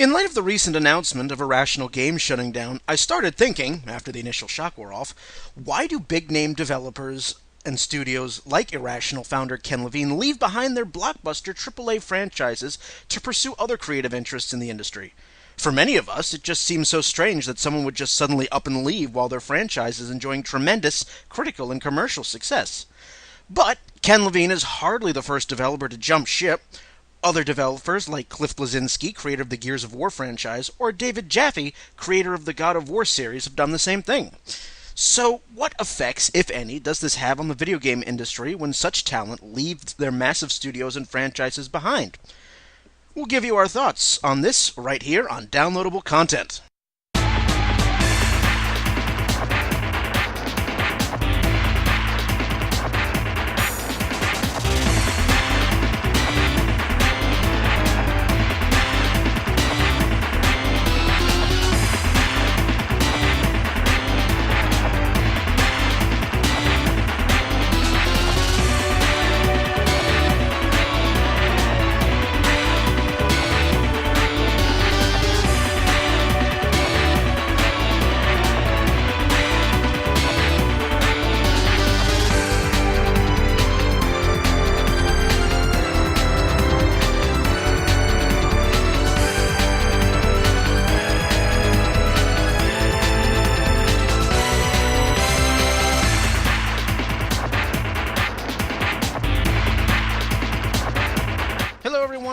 In light of the recent announcement of Irrational Games shutting down, I started thinking, after the initial shock wore off, why do big-name developers and studios like Irrational founder Ken Levine leave behind their blockbuster AAA franchises to pursue other creative interests in the industry? For many of us, it just seems so strange that someone would just suddenly up and leave while their franchise is enjoying tremendous critical and commercial success. But Ken Levine is hardly the first developer to jump ship. Other developers like Cliff Bleszinski, creator of the Gears of War franchise, or David Jaffe, creator of the God of War series, have done the same thing. So, what effects, if any, does this have on the video game industry when such talent leaves their massive studios and franchises behind? We'll give you our thoughts on this right here on Downloadable Content.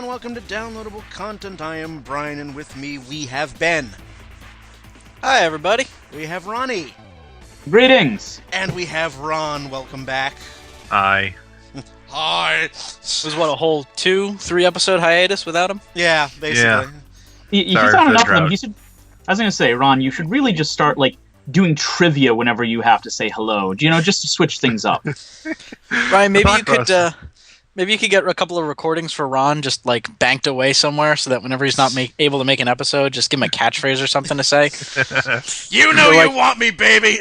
Welcome to Downloadable Content. I am Brian, and with me we have Ben. Hi, everybody. We have Ronnie. Greetings. And we have Ron. Welcome back. Hi. Hi. It was what, a whole 2-3 episode hiatus without him? Yeah, basically. Yeah. You just not enough of them. You should. I was going to say, Ron, you should really just start doing trivia whenever you have to say hello. Just to switch things up. Ryan, maybe you could. Maybe you could get a couple of recordings for Ron just banked away somewhere so that whenever he's not able to make an episode, just give him a catchphrase or something to say. You know you want me, baby!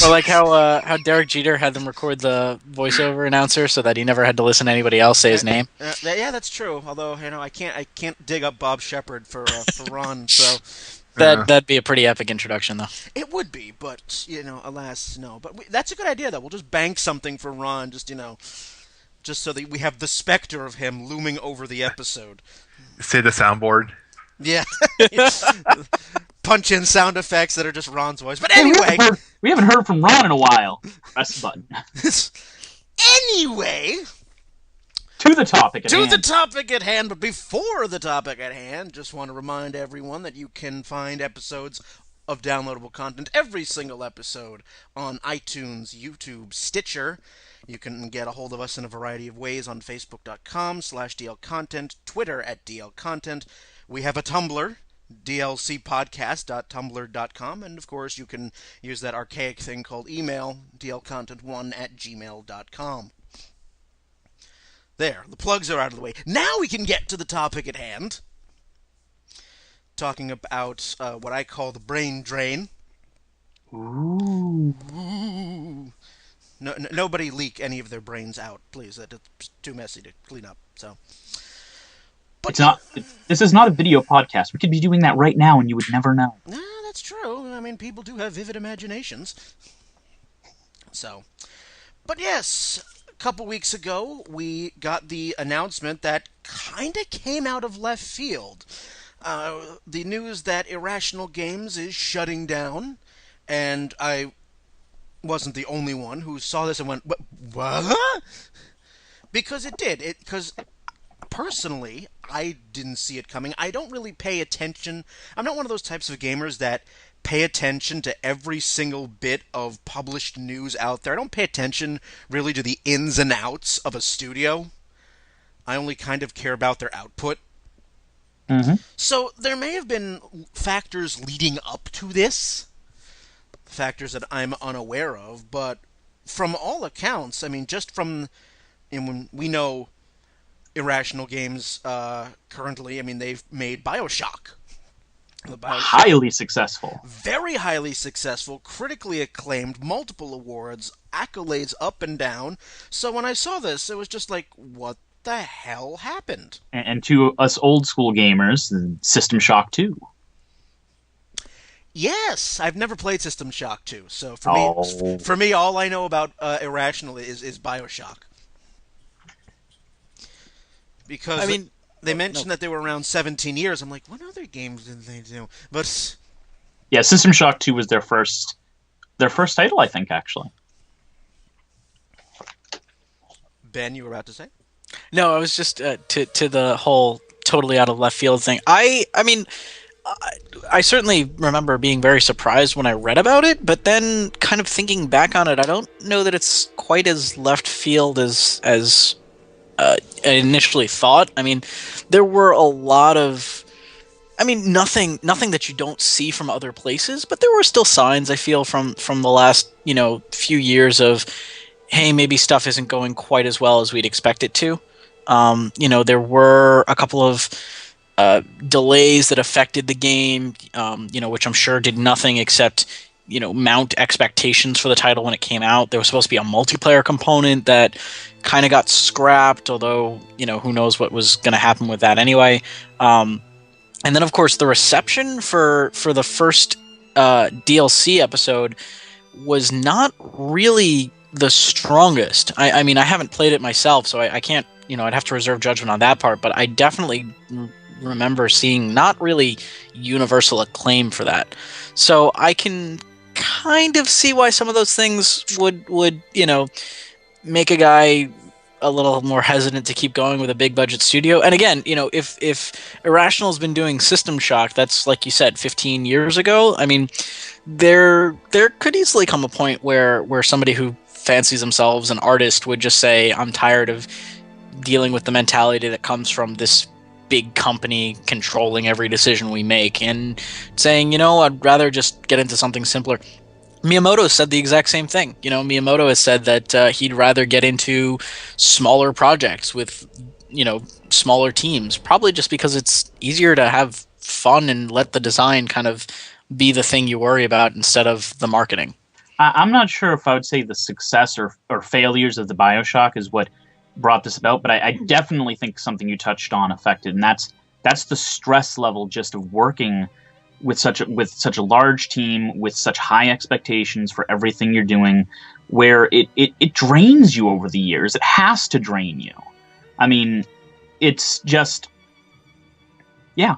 Or like how Derek Jeter had them record the voiceover announcer so that he never had to listen to anybody else say his name. Yeah, that's true. Although, I can't dig up Bob Shepard for Ron, so... That'd be a pretty epic introduction, though. It would be, but, alas, no. But that's a good idea, though. We'll just bank something for Ron, just so that we have the specter of him looming over the episode. Say the soundboard. Yeah. Punch in sound effects that are just Ron's voice. But anyway... We haven't heard from Ron in a while. Press the button. Anyway... To the topic at hand. But before the topic at hand, just want to remind everyone that you can find episodes of Downloadable Content, every single episode, on iTunes, YouTube, Stitcher. You can get a hold of us in a variety of ways on Facebook.com/DLContent, Twitter at DLContent. We have a Tumblr, dlcpodcast.tumblr.com, and of course you can use that archaic thing called email, dlcontent1@gmail.com. There, the plugs are out of the way. Now we can get to the topic at hand. Talking about what I call the brain drain. Ooh. No, nobody leak any of their brains out, please. It's too messy to clean up. So, but it's not. This is not a video podcast. We could be doing that right now, and you would never know. No, that's true. I mean, people do have vivid imaginations. So, but yes, a couple weeks ago, we got the announcement that kind of came out of left field. The news that Irrational Games is shutting down, and I wasn't the only one who saw this and went, what? Because it did. Because personally, I didn't see it coming. I don't really pay attention. I'm not one of those types of gamers that pay attention to every single bit of published news out there. I don't pay attention really to the ins and outs of a studio. I only kind of care about their output. Mm-hmm. So there may have been factors leading up to this. Factors that I'm unaware of, but from all accounts, I mean, just from, when we know Irrational Games currently, I mean, they've made BioShock. Highly successful. Very highly successful, critically acclaimed, multiple awards, accolades up and down. So when I saw this, it was just like, what the hell happened? And to us old school gamers, System Shock 2. Yes, I've never played System Shock 2, so for me, all I know about Irrational is BioShock. Because they mentioned that they were around 17 years. I'm like, what other games did they do? But yeah, System Shock 2 was their first title, I think, actually. Ben, you were about to say? No, I was just to the whole totally out of left field thing. I mean, I certainly remember being very surprised when I read about it, but then kind of thinking back on it, I don't know that it's quite as left field as I initially thought. I mean, there were a lot of, nothing that you don't see from other places, but there were still signs, I feel, from the last, few years of, hey, maybe stuff isn't going quite as well as we'd expect it to. There were a couple of delays that affected the game, which I'm sure did nothing except, mount expectations for the title when it came out. There was supposed to be a multiplayer component that kind of got scrapped, although, who knows what was going to happen with that anyway. And then, of course, the reception for the first DLC episode was not really the strongest. I mean, I haven't played it myself, so I can't, I'd have to reserve judgment on that part, but I definitely remember seeing not really universal acclaim for that. So I can kind of see why some of those things would make a guy a little more hesitant to keep going with a big budget studio. And again, if Irrational's been doing System Shock, that's like you said, 15 years ago. I mean, there could easily come a point where somebody who fancies themselves an artist would just say, I'm tired of dealing with the mentality that comes from this big company controlling every decision we make, and saying, I'd rather just get into something simpler. Miyamoto said the exact same thing. Miyamoto has said that he'd rather get into smaller projects with, smaller teams, probably just because it's easier to have fun and let the design kind of be the thing you worry about instead of the marketing. I'm not sure if I would say the success or failures of the BioShock is what brought this about, but I definitely think something you touched on affected, and that's the stress level just of working with such a large team, with such high expectations for everything you're doing, where it drains you over the years. It has to drain you. I mean, it's just, yeah.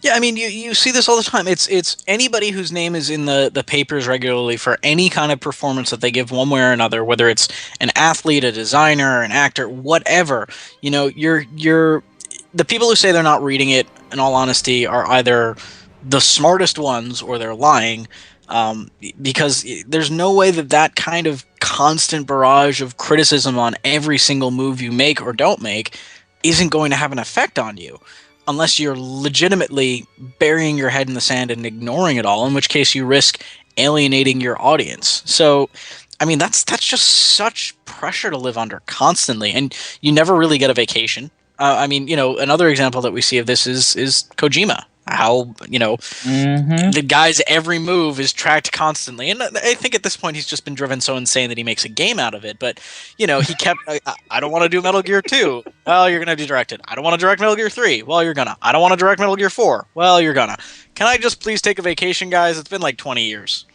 Yeah, I mean, you see this all the time. It's anybody whose name is in the papers regularly for any kind of performance that they give one way or another, whether it's an athlete, a designer, an actor, whatever. You're the people who say they're not reading it, in all honesty, are either the smartest ones or they're lying, because there's no way that kind of constant barrage of criticism on every single move you make or don't make isn't going to have an effect on you, unless you're legitimately burying your head in the sand and ignoring it all, in which case you risk alienating your audience. So, I mean, that's just such pressure to live under constantly, and you never really get a vacation. I mean, another example that we see of this is Kojima. How, the guy's every move is tracked constantly. And I think at this point he's just been driven so insane that he makes a game out of it. But, he kept, I don't want to do Metal Gear 2. Well, you're going to be directed. I don't want to direct Metal Gear 3. Well, you're going to. I don't want to direct Metal Gear 4. Well, you're going to. Can I just please take a vacation, guys? It's been like 20 years.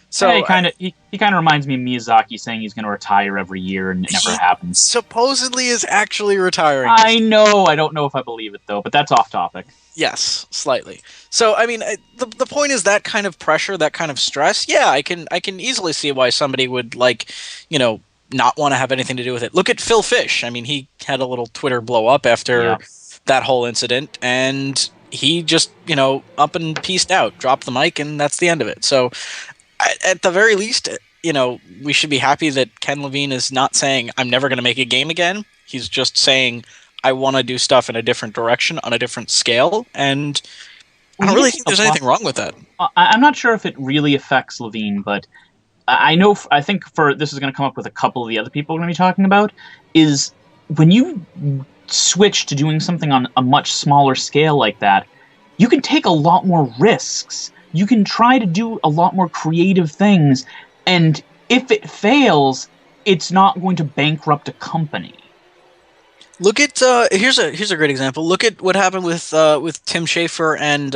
So yeah, he kind of reminds me of Miyazaki saying he's going to retire every year, and it never happens. Supposedly is actually retiring. I know. I don't know if I believe it though, but that's off topic. Yes, slightly. So I mean, the point is that kind of pressure, that kind of stress. Yeah, I can easily see why somebody would not want to have anything to do with it. Look at Phil Fish. I mean, he had a little Twitter blow up after that whole incident, and he just up and peaced out, dropped the mic, and that's the end of it. So. At the very least, we should be happy that Ken Levine is not saying, I'm never going to make a game again. He's just saying, I want to do stuff in a different direction, on a different scale, and I don't really think there's anything wrong with that. I'm not sure if it really affects Levine, but I think this is going to come up with a couple of the other people we're going to be talking about, is when you switch to doing something on a much smaller scale like that, you can take a lot more risks. You can try to do a lot more creative things, and if it fails, it's not going to bankrupt a company. Look at here's a great example. Look at what happened with Tim Schafer and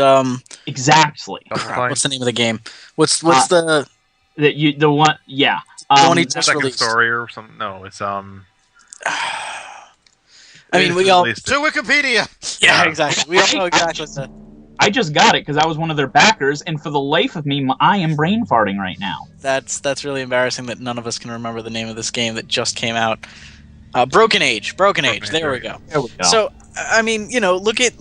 Exactly. crap, what's the name of the game? What's The one, yeah. the one he just Second released? story or something? No, it's I mean, we all To Wikipedia. yeah, exactly. We all know exactly what the I just got it because I was one of their backers, and for the life of me, I am brain farting right now. that's really embarrassing that none of us can remember the name of this game that just came out. Broken Age. There we go. There we go. So I mean, look at.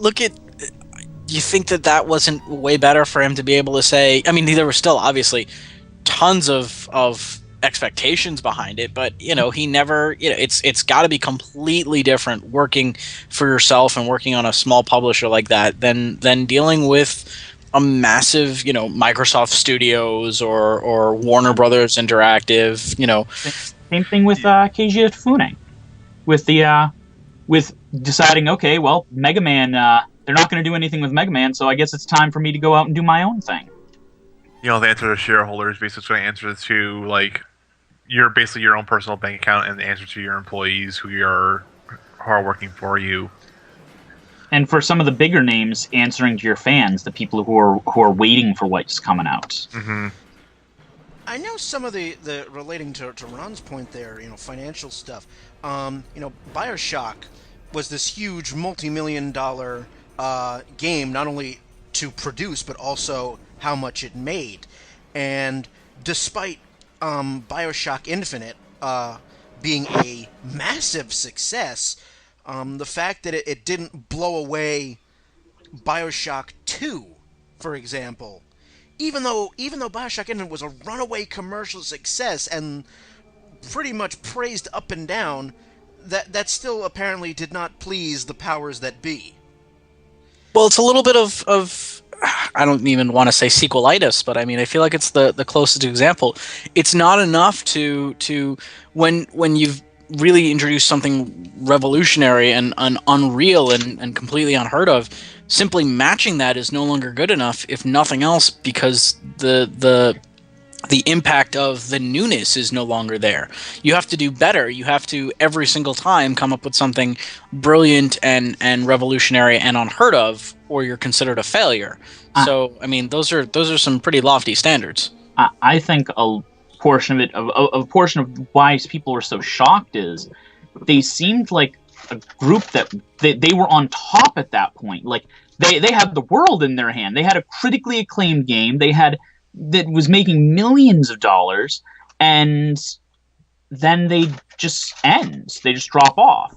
You think that wasn't way better for him to be able to say? I mean, there were still obviously tons of expectations behind it, but he never. It's got to be completely different working for yourself and working on a small publisher like that than dealing with a massive, Microsoft Studios or Warner Brothers Interactive. Same thing with Keiji Ifune. With deciding, okay, well, Mega Man, they're not going to do anything with Mega Man, so I guess it's time for me to go out and do my own thing. the answer to shareholders basically going to answer to like basically your own personal bank account, and the answer to your employees who are working for you. And for some of the bigger names, answering to your fans, the people who are waiting for what's coming out. Mm-hmm. I know some of the relating to Ron's point there, financial stuff. BioShock was this huge multi-million-dollar game, not only to produce, but also how much it made. And despite BioShock Infinite being a massive success, the fact that it didn't blow away BioShock 2, for example, even though BioShock Infinite was a runaway commercial success and pretty much praised up and down, that still apparently did not please the powers that be. Well, it's a little bit of I don't even want to say sequelitis, but I mean, I feel like it's the closest example. It's not enough to when you've really introduced something revolutionary and unreal and completely unheard of. Simply matching that is no longer good enough, if nothing else, because the impact of the newness is no longer there. You have to do better. You have to every single time come up with something brilliant and revolutionary and unheard of, or you're considered a failure. So, I mean, those are some pretty lofty standards. I think a portion of it, a portion of why people were so shocked is they seemed like a group that they were on top at that point. Like they had the world in their hand. They had a critically acclaimed game. That was making millions of dollars, and then they just end. They just drop off.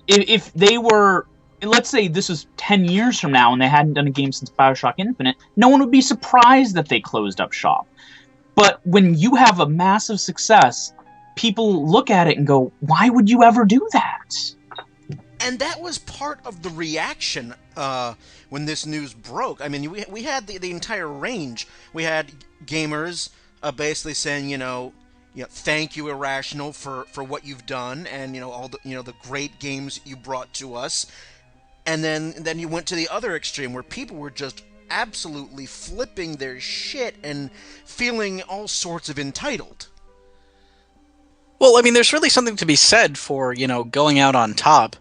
If they were, let's say this was 10 years from now and they hadn't done a game since BioShock Infinite, no one would be surprised that they closed up shop. But when you have a massive success, people look at it and go, why would you ever do that? And that was part of the reaction when this news broke. I mean, we had the entire range. We had gamers basically saying, thank you, Irrational, for what you've done, and all the great games you brought to us. And then you went to the other extreme where people were just absolutely flipping their shit and feeling all sorts of entitled. Well, I mean, there's really something to be said for going out on top.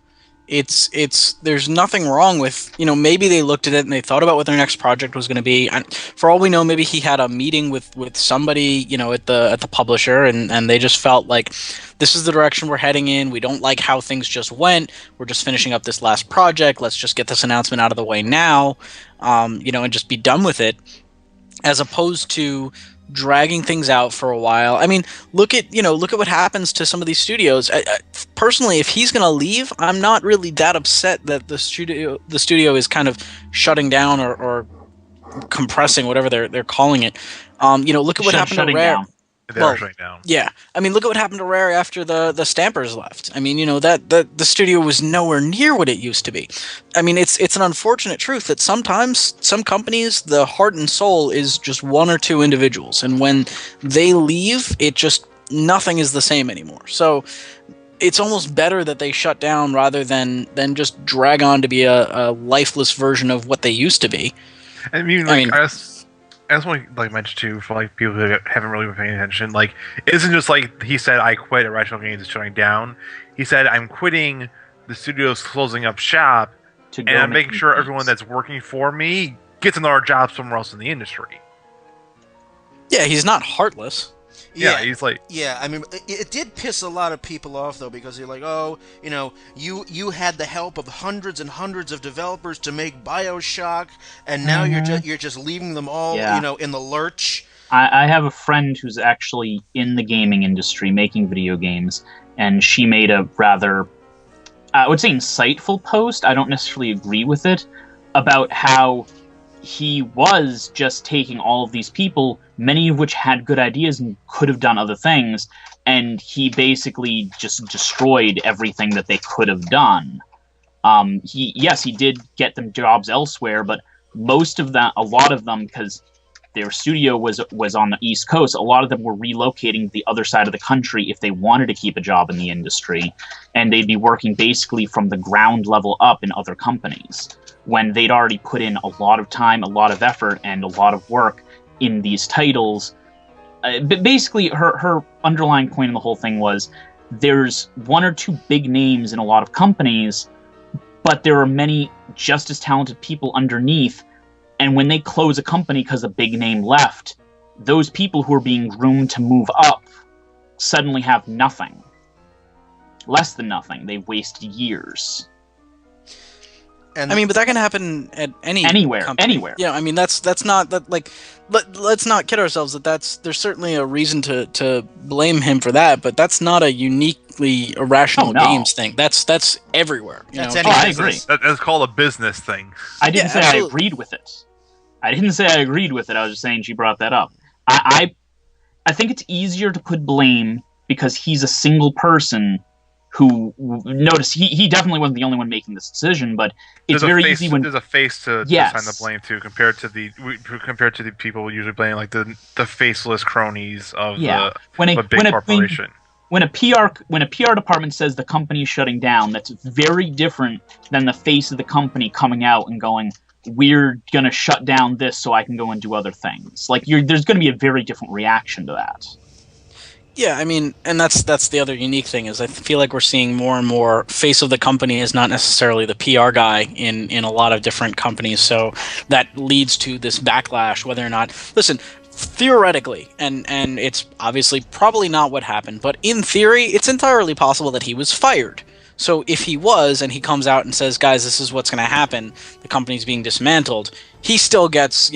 There's nothing wrong with, maybe they looked at it and they thought about what their next project was going to be. And for all we know, maybe he had a meeting with somebody, at the publisher, and they just felt like this is the direction we're heading in. We don't like how things just went. We're just finishing up this last project. Let's just get this announcement out of the way now, and just be done with it, as opposed to dragging things out for a while. I mean, look at what happens to some of these studios. Personally, if he's going to leave, I'm not really that upset that the studio is kind of shutting down or compressing, whatever they're calling it. Look at what happened to Rare. They're shutting down. Yeah, I mean, look at what happened to Rare after the Stampers left. I mean, that the studio was nowhere near what it used to be. I mean, it's an unfortunate truth that sometimes some companies, the heart and soul is just one or two individuals, and when they leave, nothing is the same anymore. So it's almost better that they shut down rather than just drag on to be a lifeless version of what they used to be. I mean, I just want to mention too, for people who haven't really been paying attention, it isn't just he said I quit Irrational Games is shutting down. He said I'm quitting the studio's closing up shop, To go and I'm make making sure games. everyone that's working for me gets another job somewhere else in the industry. Yeah, he's not heartless. Yeah, he's like, Yeah, I mean, it did piss a lot of people off though, because you're like, oh, you know, you had the help of hundreds and hundreds of developers to make BioShock, and now you're just leaving them all, Yeah. you know, in the lurch. I have a friend who's actually in the gaming industry making video games, and she made a rather, I would say, insightful post. I don't necessarily agree with it, about how he was just taking all of these people, many of which had good ideas and could have done other things, and he basically just destroyed everything that they could have done. He did get them jobs elsewhere, but most of that, a lot of them, because their studio was on the East Coast, a lot of them were relocating to the other side of the country if they wanted to keep a job in the industry, and they'd be working basically from the ground level up in other companies, when they'd already put in a lot of time, a lot of effort, and a lot of work in these titles. But basically, her underlying point in the whole thing was, there's one or two big names in a lot of companies, but there are many just as talented people underneath, and when they close a company because a big name left, those people who are being groomed to move up suddenly have nothing. Less than nothing. They've wasted years. And I mean, but that can happen at Anywhere. company. Yeah, I mean, that's not that, like, let's not kid ourselves that there's certainly a reason to blame him for that, but that's not a uniquely Irrational Games thing. That's everywhere. That's know? any I business. agree. that's called a business thing. I didn't say absolutely. I agreed with it. I didn't say I agreed with it. I was just saying she brought that up. I think it's easier to put blame because he's a single person who, notice, he definitely wasn't the only one making this decision, but it's very easy when there's a face to Yes. assign the blame to, compared to the people usually blaming like the faceless cronies of when a big corporation. When a PR department says the company is shutting down, that's very different than the face of the company coming out and going, we're gonna shut down this so I can go and do other things. Like, there's gonna be a very different reaction to that. Yeah, I mean, and that's the other unique thing is I feel like we're seeing more and more face of the company is not necessarily the PR guy in a lot of different companies. So that leads to this backlash, whether or not, listen, theoretically, and it's obviously probably not what happened, but in theory, it's entirely possible that he was fired. So if he was, and he comes out and says, guys, this is what's going to happen, the company's being dismantled, he still gets,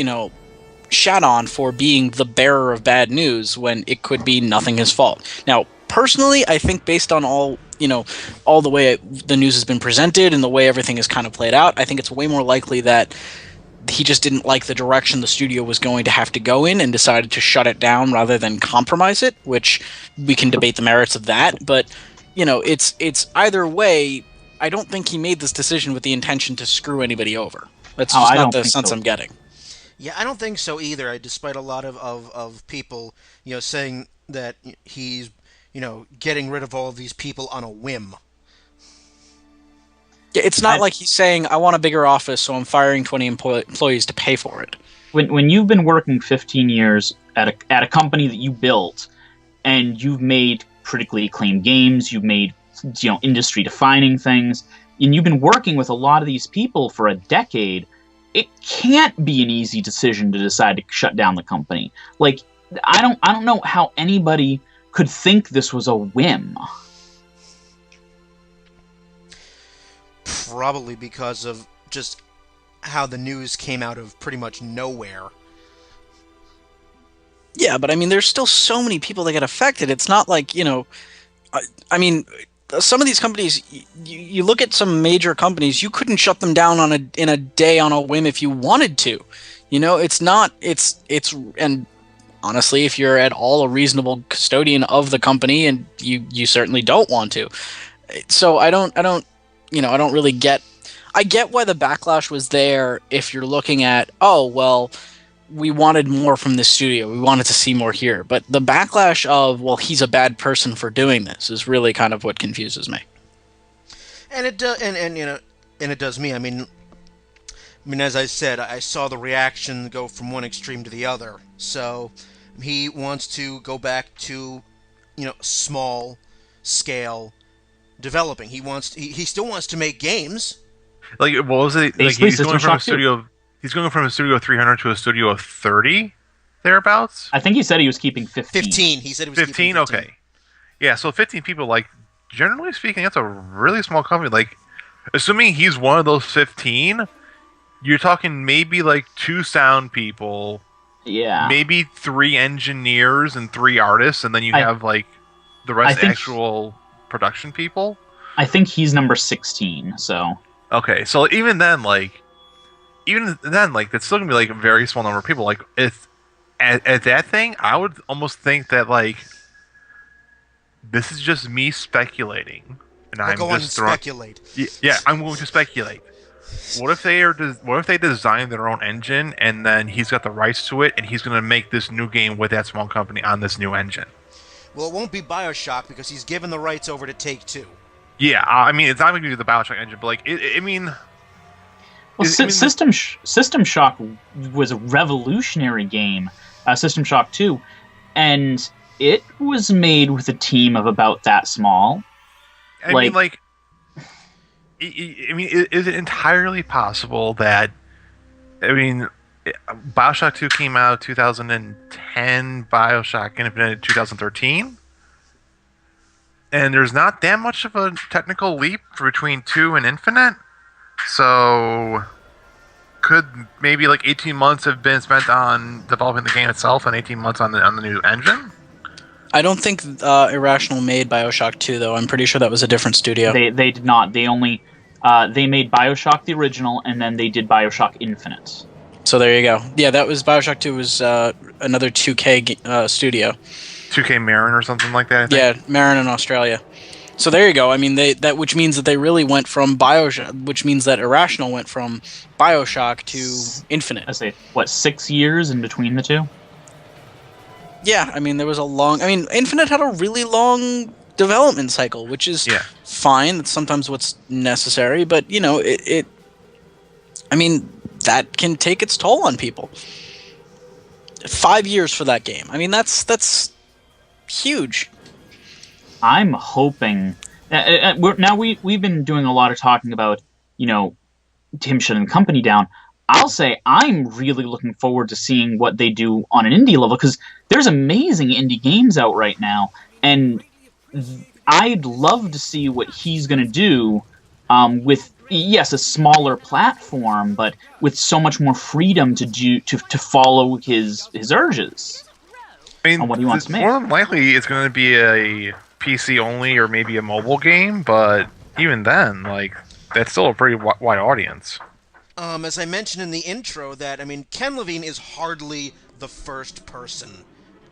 shat on for being the bearer of bad news when it could be nothing his fault. Now, personally, I think based on all the way the news has been presented and the way everything is kind of played out, I think it's way more likely that he just didn't like the direction the studio was going to have to go in and decided to shut it down rather than compromise it, which we can debate the merits of that, but it's either way. I don't think he made this decision with the intention to screw anybody over. That's just not the sense I'm getting. Yeah, I don't think so either. Despite a lot of people, saying that he's, getting rid of all of these people on a whim. Yeah, it's not like he's saying, I want a bigger office, so I'm firing 20 employees to pay for it. When you've been working 15 years at a company that you built, and you've made critically acclaimed games, you've made industry-defining things, and you've been working with a lot of these people for a decade, it can't be an easy decision to decide to shut down the company. Like, I don't know how anybody could think this was a whim. Probably because of just how the news came out of pretty much nowhere. Yeah, but I mean, there's still so many people that get affected. It's not like, I mean, some of these companies, you look at some major companies, you couldn't shut them down in a day on a whim if you wanted to. And honestly, if you're at all a reasonable custodian of the company, and you certainly don't want to. So I don't really get. I get why the backlash was there if you're looking at, oh, well, we wanted more from this studio. We wanted to see more here. But the backlash of, well, he's a bad person for doing this is really kind of what confuses me. And it does, and it does me. I mean, as I said, I saw the reaction go from one extreme to the other. So he wants to go back to, small scale developing. He still wants to make games. Like, what was it? Like, Basically, he's going System from a Shock 2. studio. He's going from a studio of 300 to a studio of 30, thereabouts. I think he said he was keeping 15. 15. He said he was 15. keeping 15. Okay. Yeah. So 15 people. Like, generally speaking, that's a really small company. Like, assuming he's one of those 15, you're talking maybe like 2 sound people. Yeah. Maybe 3 engineers and 3 artists, and then you have like the rest actual production people. I think he's number 16. So. Okay, so even then, like, that's still gonna be like a very small number of people. Like, if at that thing, I would almost think that like this is just me speculating, and I'm just speculate. Yeah, I'm going to speculate. What if they design their own engine, and then he's got the rights to it, and he's going to make this new game with that small company on this new engine? Well, it won't be BioShock because he's given the rights over to Take-Two. Yeah, I mean, it's not going to be the BioShock engine, but like, Well, System Shock was a revolutionary game, System Shock 2, and it was made with a team of about that small. I mean, is it entirely possible that, BioShock 2 came out 2010, BioShock Infinite 2013? And there's not that much of a technical leap between 2 and Infinite? So, could maybe like 18 months have been spent on developing the game itself and 18 months on the new engine? I don't think Irrational made BioShock 2, though. I'm pretty sure that was a different studio. They did not. They only they made BioShock the original, and then they did BioShock Infinite. So there you go. Yeah, that was BioShock 2 was another 2K studio. 2K Marin or something like that, I think? Yeah, Marin in Australia. So there you go. I mean, which means that they really went from BioShock, which means that Irrational went from BioShock to Infinite. I say, what, 6 years in between the two? Yeah, I mean, there was a long... I mean, Infinite had a really long development cycle, which is fine. That's sometimes what's necessary, but, you know, I mean, that can take its toll on people. 5 years for that game. I mean, that's huge. I'm hoping... we've been doing a lot of talking about, you know, him shutting the company down. I'll say I'm really looking forward to seeing what they do on an indie level, because there's amazing indie games out right now, and I'd love to see what he's going to do with, yes, a smaller platform, but with so much more freedom to follow his urges. I mean, on what he wants to make. More than likely, it's going to be a PC only or maybe a mobile game, but even then, like, that's still a pretty wide audience. As I mentioned in the intro, that, I mean, Ken Levine is hardly the first person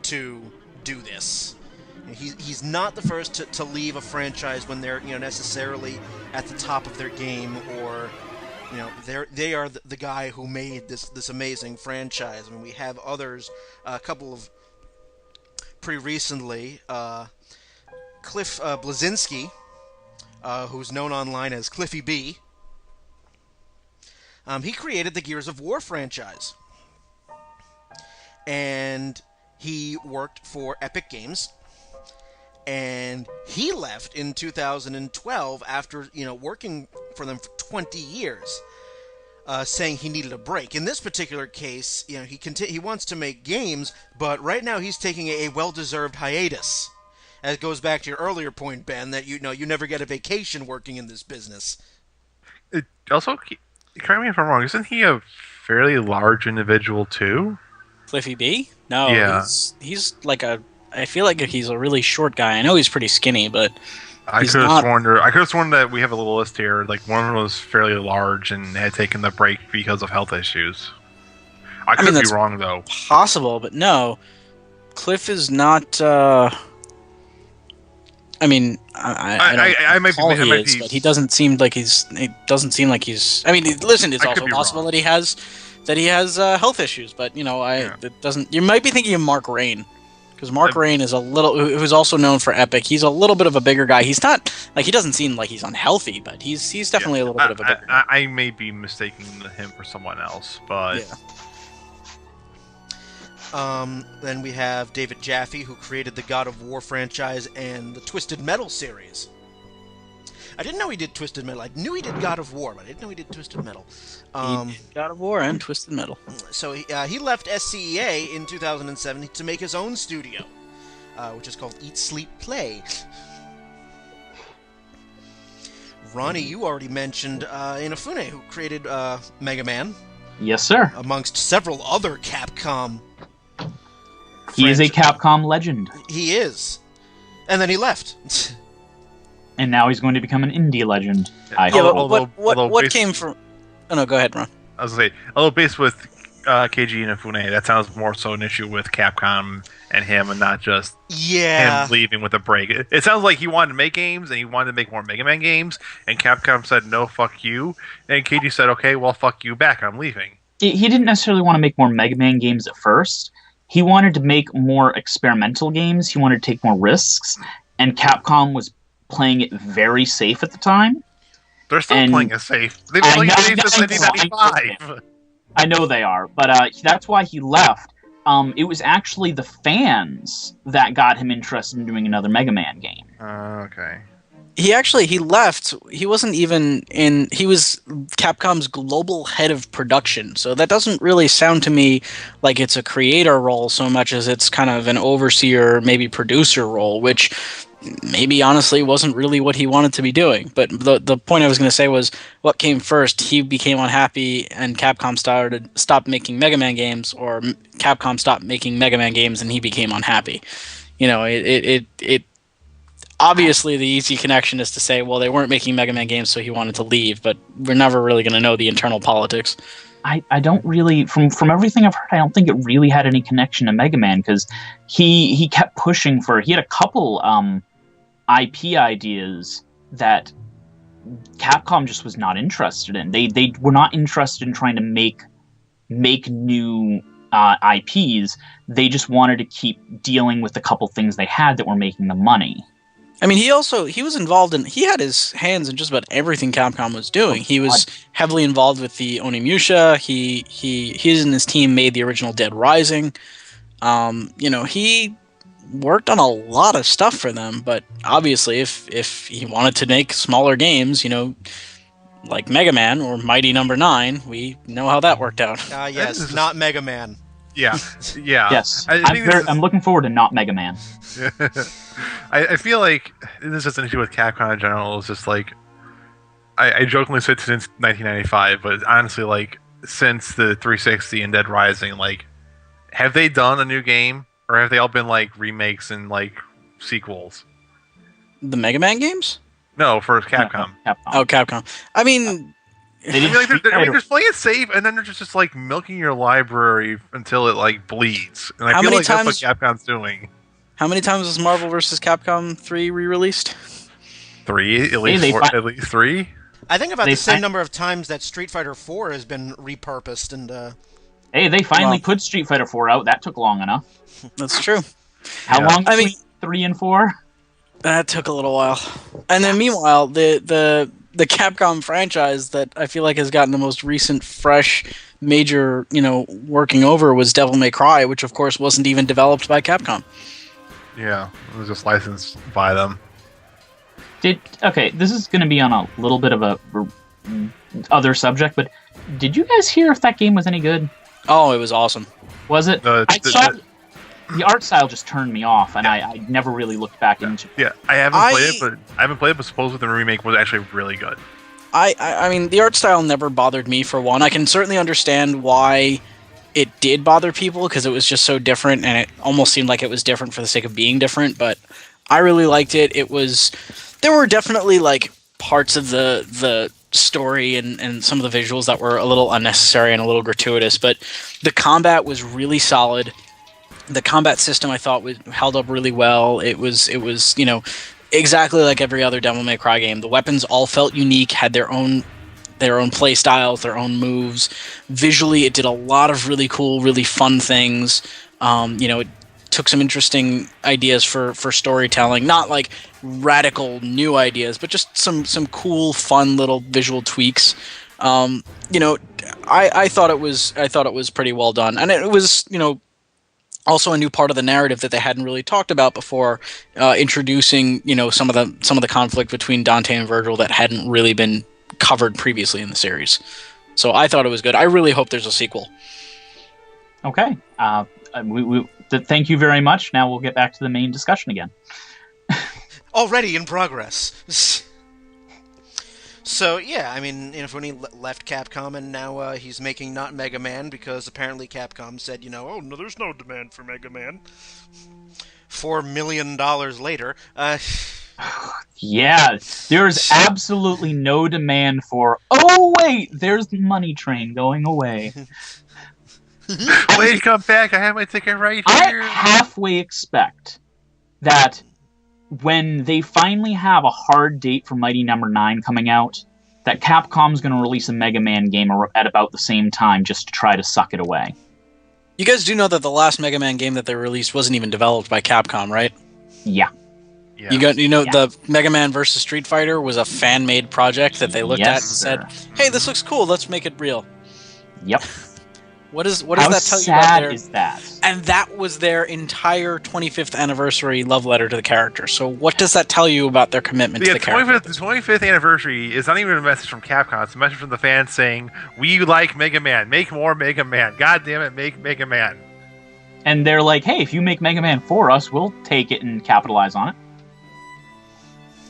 to do this. He's not the first to leave a franchise when they're, you know, necessarily at the top of their game, or, you know, they are the guy who made this amazing franchise. I mean, we have others, a couple of pretty recently, Cliff Bleszinski, who's known online as Cliffy B. He created the Gears of War franchise, and he worked for Epic Games, and he left in 2012 after, you know, working for them for 20 years, saying he needed a break. In this particular case, you know, he wants to make games, but right now he's taking a well-deserved hiatus. As it goes back to your earlier point, Ben, that you never get a vacation working in this business. It also, correct me if I'm wrong, isn't he a fairly large individual too? Cliffy B? No, yeah. He's like I feel like he's a really short guy. I know he's pretty skinny, but I could have sworn that we have a little list here. Like, one of them was fairly large and had taken the break because of health issues. I could be wrong though. Possible, but no. Cliff is not. I mean, I might be, but he doesn't seem like he's. It doesn't seem like he's. I mean, listen, it's also possible that he has health issues, but you know, it doesn't. You might be thinking of Mark Rain, because Mark Rain is who's also known for Epic. He's a little bit of a bigger guy. He's not like, he doesn't seem like he's unhealthy, but he's definitely a little bit of a bigger guy. I may be mistaking him for someone else, but yeah. Then we have David Jaffe, who created the God of War franchise and the Twisted Metal series. I didn't know he did Twisted Metal. I knew he did God of War, but I didn't know he did Twisted Metal. He did God of War and Twisted Metal. So he left SCEA in 2007 to make his own studio, which is called Eat, Sleep, Play. Ronnie, you already mentioned Inafune, who created Mega Man. Yes, sir. Amongst several other Capcom. He is a Capcom legend. He is. And then he left. And now he's going to become an indie legend. What came from... Oh, no, go ahead, Ron. I was going to say, although based with Keiji Inafune, that sounds more so an issue with Capcom and him, and not just him leaving with a break. It sounds like he wanted to make games, and he wanted to make more Mega Man games, and Capcom said, no, fuck you. And Keiji said, okay, well, fuck you back, I'm leaving. He didn't necessarily want to make more Mega Man games at first. He wanted to make more experimental games. He wanted to take more risks, and Capcom was playing it very safe at the time. They're still playing it safe. They've been playing it safe since 1995. I know they are, but that's why he left. It was actually the fans that got him interested in doing another Mega Man game. Okay. He left. He wasn't even in... He was Capcom's global head of production, so that doesn't really sound to me like it's a creator role so much as it's kind of an overseer, maybe producer role, which maybe honestly wasn't really what he wanted to be doing. But the point I was going to say was, what came first? He became unhappy and Capcom stopped making Mega Man games, or Capcom stopped making Mega Man games and he became unhappy. You know, it obviously the easy connection is to say, well, they weren't making Mega Man games, so he wanted to leave, but we're never really going to know the internal politics. I don't really, from everything I've heard, I don't think it really had any connection to Mega Man, because he kept pushing for... He had a couple IP ideas that Capcom just was not interested in. They were not interested in trying to make new IPs. They just wanted to keep dealing with the couple things they had that were making them money. I mean, he was involved in... He had his hands in just about everything Capcom was doing. He was heavily involved with the Onimusha. He and his team made the original Dead Rising. He worked on a lot of stuff for them, but obviously if he wanted to make smaller games, like Mega Man or Mighty Number 9, we know how that worked out. Yes, not Mega Man. Yeah, yeah. Yes, I'm looking forward to not Mega Man. I feel like this is an issue with Capcom in general. It's just like, I jokingly said since 1995, but honestly, like, since the 360 and Dead Rising, like, have they done a new game, or have they all been like remakes and like sequels? The Mega Man games? No, for Capcom. Capcom. Oh, Capcom. I mean, they're just playing it safe, and then they're just like milking your library until it like bleeds. And I feel like that's what Capcom's doing. How many times was Marvel vs. Capcom 3 re-released? 3? At least at least 3? I think about the same number of times that Street Fighter 4 has been repurposed. And hey, they finally put Street Fighter 4 out. That took long enough. That's true. How long between 3 and 4? That took a little while. And then meanwhile, the Capcom franchise that I feel like has gotten the most recent, fresh, major, working over was Devil May Cry, which of course wasn't even developed by Capcom. Yeah, it was just licensed by them. Okay, this is going to be on a little bit of a other subject, but did you guys hear if that game was any good? Oh, it was awesome. Was it? The art style just turned me off, and I never really looked back into it. Yeah, I haven't played it, but supposedly the remake was actually really good. I mean, the art style never bothered me, for one. I can certainly understand why it did bother people, because it was just so different, and it almost seemed like it was different for the sake of being different, but I really liked it. There were definitely, like, parts of the story and some of the visuals that were a little unnecessary and a little gratuitous, but the combat was really solid. The combat system, I thought, held up really well. It was exactly like every other Devil May Cry game. The weapons all felt unique, had their own play styles, their own moves. Visually, it did a lot of really cool, really fun things. It took some interesting ideas for storytelling, not like radical new ideas, but just some cool, fun little visual tweaks. I thought it was pretty well done, and it was also a new part of the narrative that they hadn't really talked about before, introducing some of the conflict between Dante and Virgil that hadn't really been covered previously in the series. So I thought it was good. I really hope there's a sequel. Okay. Thank you very much. Now we'll get back to the main discussion again. Already in progress. So, yeah, I mean, when he left Capcom, and now he's making not Mega Man, because apparently Capcom said, oh, no, there's no demand for Mega Man. $4 million later. Yeah, there's absolutely no demand for, oh, wait, there's the money train going away. Wait, come back, I have my ticket right here. I halfway expect that when they finally have a hard date for Mighty Number 9 coming out, that Capcom's going to release a Mega Man game at about the same time just to try to suck it away. You guys do know that the last Mega Man game that they released wasn't even developed by Capcom, right? Yeah. Yeah. The Mega Man vs. Street Fighter was a fan-made project that they looked at and said, "Hey, this looks cool. Let's make it real." Yep. What does that tell you about their... is that? And that was their entire 25th anniversary love letter to the character. So what does that tell you about their commitment to the character? The 25th anniversary is not even a message from Capcom. It's a message from the fans saying, "We like Mega Man. Make more Mega Man. God damn it, make Mega Man." And they're like, "Hey, if you make Mega Man for us, we'll take it and capitalize on it."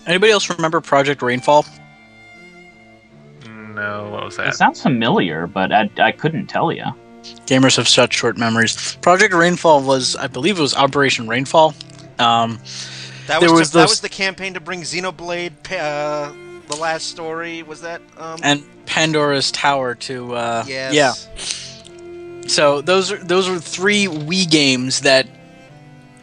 Anybody else remember Project Rainfall? No, what was that? It sounds familiar, but I couldn't tell you. Gamers have such short memories. Project Rainfall was, I believe it was Operation Rainfall. That was the campaign to bring Xenoblade, the last story, was that? And Pandora's Tower to... yes. Yeah. So those were 3 Wii games that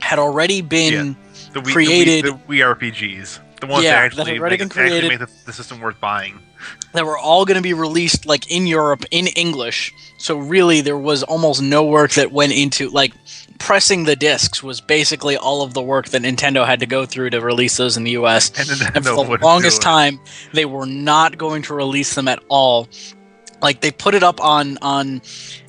had already been created... The Wii RPGs. The ones that actually made the system worth buying. That were all going to be released in Europe in English. So really there was almost no work that went into pressing the discs was basically all of the work that Nintendo had to go through to release those in the US. And for the longest time they were not going to release them at all. They put it up on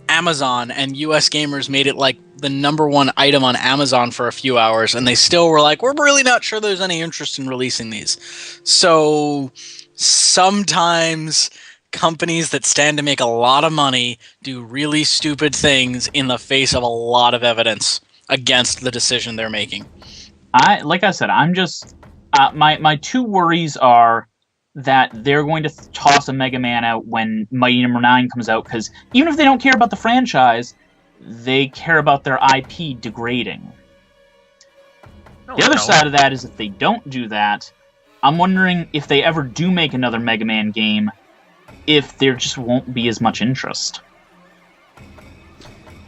Amazon, and US gamers made it the #1 item on Amazon for a few hours, and they still were we're really not sure there's any interest in releasing these. So sometimes companies that stand to make a lot of money do really stupid things in the face of a lot of evidence against the decision they're making. Like I said, I'm just my 2 worries are that they're going to toss a Mega Man out when Mighty Number 9 comes out, because even if they don't care about the franchise, they care about their IP degrading. The other side of that is if they don't do that, I'm wondering if they ever do make another Mega Man game, if there just won't be as much interest.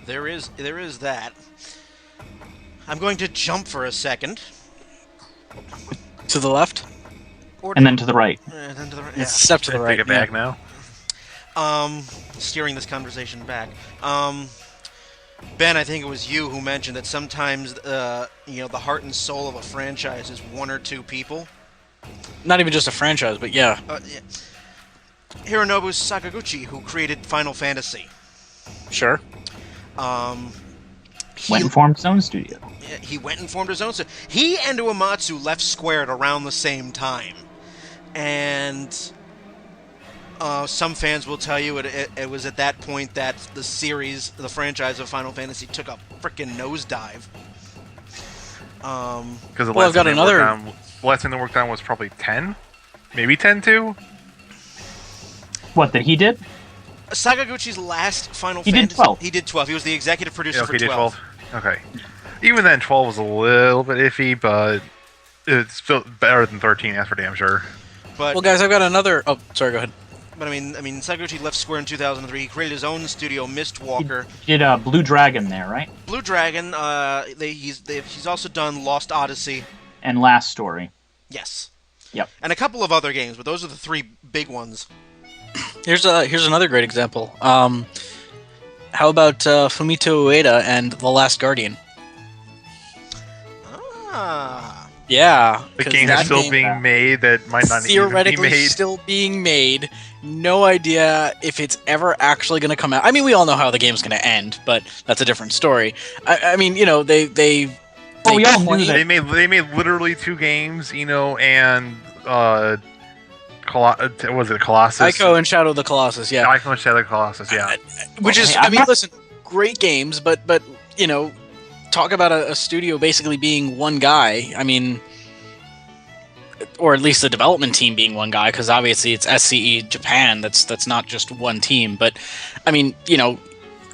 There is that. I'm going to jump for a second. To the left? And then to the right. Then to the right. Yeah. Step to the right. Take it back now. Steering this conversation back. Ben, I think it was you who mentioned that sometimes, the heart and soul of a franchise is 1 or 2 people. Not even just a franchise, but yeah. Hironobu Sakaguchi, who created Final Fantasy. Sure. Went and formed his own studio. He went and formed his own studio. He and Uematsu left Square at around the same time. And some fans will tell you it was at that point that the franchise of Final Fantasy took a frickin' nosedive. Because the last thing they worked on was probably 10? Maybe 10 too? What, that he did? Sakaguchi's last Final Fantasy... He did 12. He did 12. He was the executive producer for 12. He did 12. Okay. Even then, 12 was a little bit iffy, but it's still better than 13, that's for damn sure. But, well, guys, I've got another... Oh, sorry, go ahead. But I mean, Sakaguchi left Square in 2003. He created his own studio, Mistwalker. He did Blue Dragon there, right? Blue Dragon. He's also done Lost Odyssey and Last Story. Yes. Yep. And a couple of other games, but those are the 3 big ones. Here's another great example. How about Fumito Ueda and The Last Guardian? Yeah. The game is still being made that might not even be made. Theoretically still being made, no idea if it's ever actually going to come out. I mean, we all know how the game's going to end, but that's a different story. I mean, you know, they Well, we all knew that. They made literally 2 games, and was it Colossus? Ico and Shadow of the Colossus, yeah. Ico and Shadow of the Colossus, yeah. Which is, I mean, listen, great games, but you know, talk about a studio basically being one guy. I mean, or at least the development team being one guy, because obviously it's SCE Japan. That's not just one team. But I mean, you know,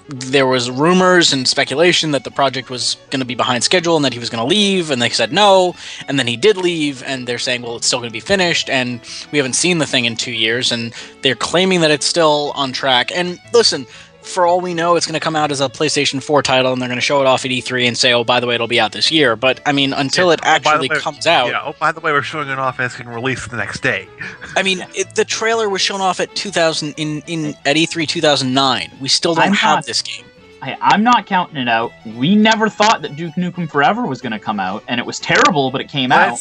there was rumors and speculation that the project was going to be behind schedule and that he was going to leave, and they said no, and then he did leave, and they're saying, well, it's still going to be finished, and we haven't seen the thing in 2 years, and they're claiming that it's still on track. And listen, for all we know, it's going to come out as a PlayStation 4 title, and they're going to show it off at E3 and say, oh, by the way, it'll be out this year. But, I mean, until it actually comes out... Yeah, oh, by the way, we're showing it off as it can release the next day. I mean, the trailer was shown off at 2000 at E3 2009. We still don't have this game. I'm not counting it out. We never thought that Duke Nukem Forever was going to come out, and it was terrible, but it came out.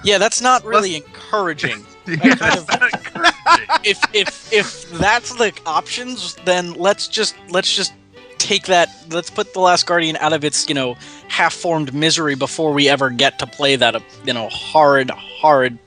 Yeah, that's not really encouraging. Yeah, that's not encouraging. If that's the options, then let's just take that. Let's put The Last Guardian out of its, you know, half-formed misery before we ever get to play that, you know, horrid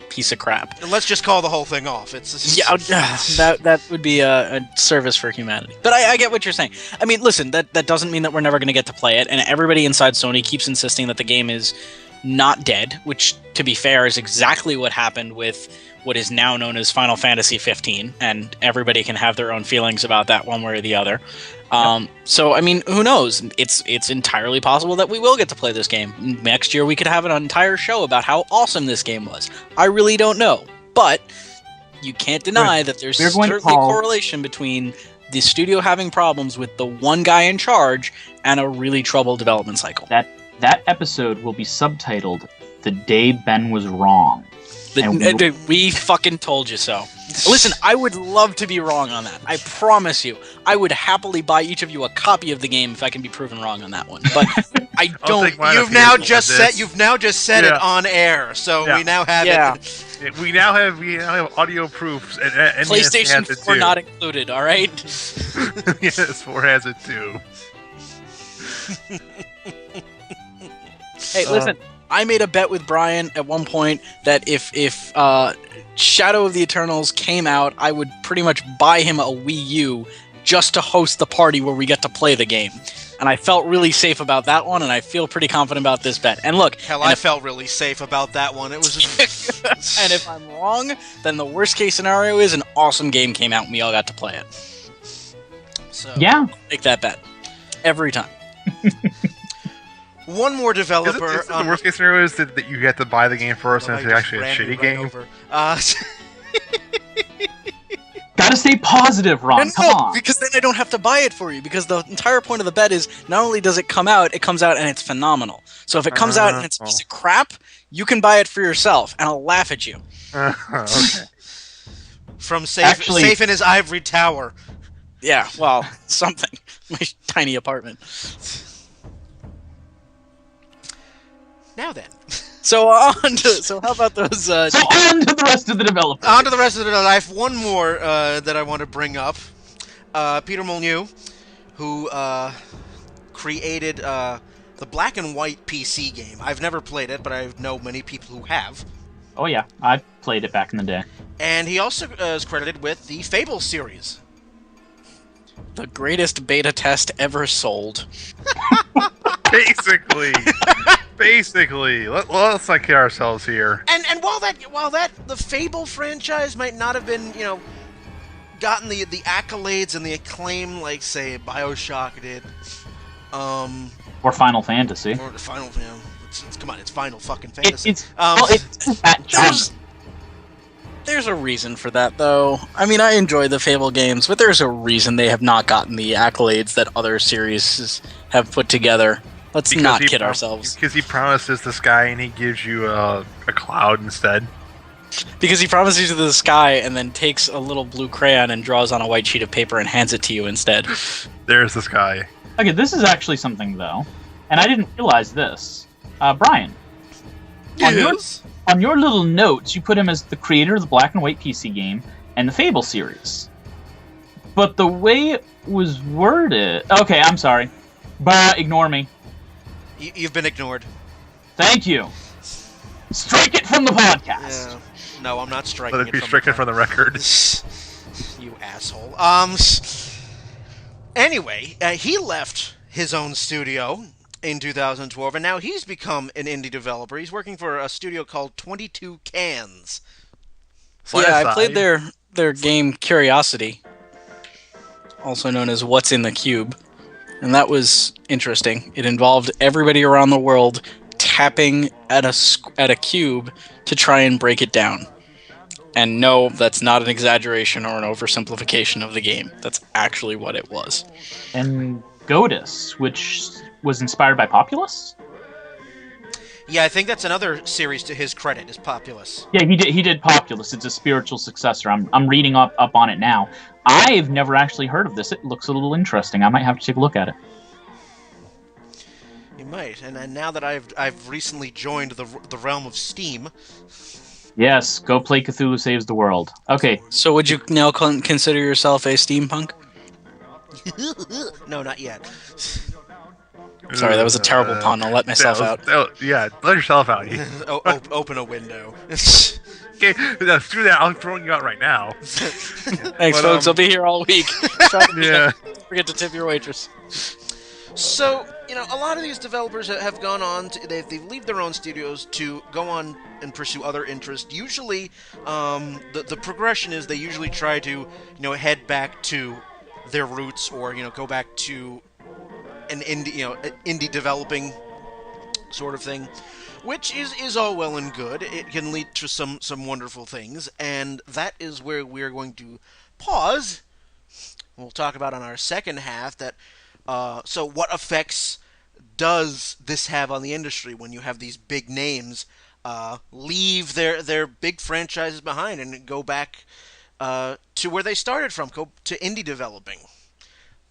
piece of crap. And let's just call the whole thing off. That would be a service for humanity. But I get what you're saying. I mean, listen, that doesn't mean that we're never going to get to play it, and everybody inside Sony keeps insisting that the game is not dead, which, to be fair, is exactly what happened with what is now known as Final Fantasy 15, and everybody can have their own feelings about that one way or the other. So, I mean, who knows? It's entirely possible that we will get to play this game. Next year we could have an entire show about how awesome this game was. I really don't know. But you can't deny that there's certainly a correlation between the studio having problems with the one guy in charge and a really troubled development cycle. That episode will be subtitled "The Day Ben Was Wrong." We fucking told you so. Listen, I would love to be wrong on that. I promise you. I would happily buy each of you a copy of the game if I can be proven wrong on that one. But I don't. You've now just said it on air, so we now have it. We now have audio proofs. And PlayStation 4 not included. All right. Yes, 4 has it too. Hey, listen. I made a bet with Brian at one point that if Shadow of the Eternals came out, I would pretty much buy him a Wii U just to host the party where we get to play the game. And I felt really safe about that one, and I feel pretty confident about this bet. And look... Hell, I felt really safe about that one. It was just... And if I'm wrong, then the worst-case scenario is an awesome game came out and we all got to play it. So, yeah. Make that bet. Every time. One more developer. The worst case scenario is that you get to buy the game first, and it's actually a shitty game. Gotta stay positive, Ron. Come on. Because then I don't have to buy it for you. Because the entire point of the bet is not only does it come out and it's phenomenal. So if it comes out and it's a piece of crap, you can buy it for yourself, and I'll laugh at you. Okay. From safe in his ivory tower. Yeah, well, something. My tiny apartment. Now then. So how about those... So on to the rest of the developers. On to the rest of the developers. I have one more that I want to bring up. Peter Molyneux, who created the black and white PC game. I've never played it, but I know many people who have. Oh yeah, I played it back in the day. And he also is credited with the Fable series. The greatest beta test ever sold. Basically, let's not kid ourselves here. And while that the Fable franchise might not have been, gotten the accolades and the acclaim like say BioShock did, or Final Fantasy, or the Final, come on, it's Final fucking Fantasy. There's a reason for that, though. I mean, I enjoy the Fable games, but there's a reason they have not gotten the accolades that other series have put together. Let's not kid ourselves. Because he promises the sky and he gives you a cloud instead. Because he promises you the sky and then takes a little blue crayon and draws on a white sheet of paper and hands it to you instead. There's the sky. Okay, this is actually something, though. And I didn't realize this. Brian. Yes? On your little notes, you put him as the creator of the black and white PC game, and the Fable series. But the way it was worded... Okay, I'm sorry. But ignore me. You've been ignored. Thank you. Strike it from the podcast. Yeah. No, I'm not striking Let it it be from stricken the from the record. You asshole. Anyway, he left his own studio in 2012, and now he's become an indie developer. He's working for a studio called 22 Cans. Yeah, I played their game Curiosity, also known as What's in the Cube, and that was interesting. It involved everybody around the world tapping at a cube to try and break it down. And no, that's not an exaggeration or an oversimplification of the game. That's actually what it was. And Godus, which was inspired by Populous? Yeah, I think that's another series to his credit, is Populous. Yeah, he did Populous. It's a spiritual successor. I'm reading up on it now. I've never actually heard of this. It looks a little interesting. I might have to take a look at it. You might, and now that I've recently joined the realm of Steam. Yes, go play Cthulhu Saves the World. Okay. So would you now consider yourself a steampunk? No, not yet. Sorry, that was a terrible pun. I'll let myself out. Yeah, let yourself out. Open a window. Okay, through that, I'm throwing you out right now. Thanks, folks. I'll be here all week. Yeah. Forget to tip your waitress. So, a lot of these developers have gone on to, they leave their own studios to go on and pursue other interests. Usually, the progression is they usually try to, head back to their roots, or, go back to an indie developing sort of thing, which is all well and good. It can lead to some wonderful things, and that is where we're going to pause. We'll talk about on our second half that. So what effects does this have on the industry when you have these big names leave their big franchises behind and go back to where they started from, go to indie developing?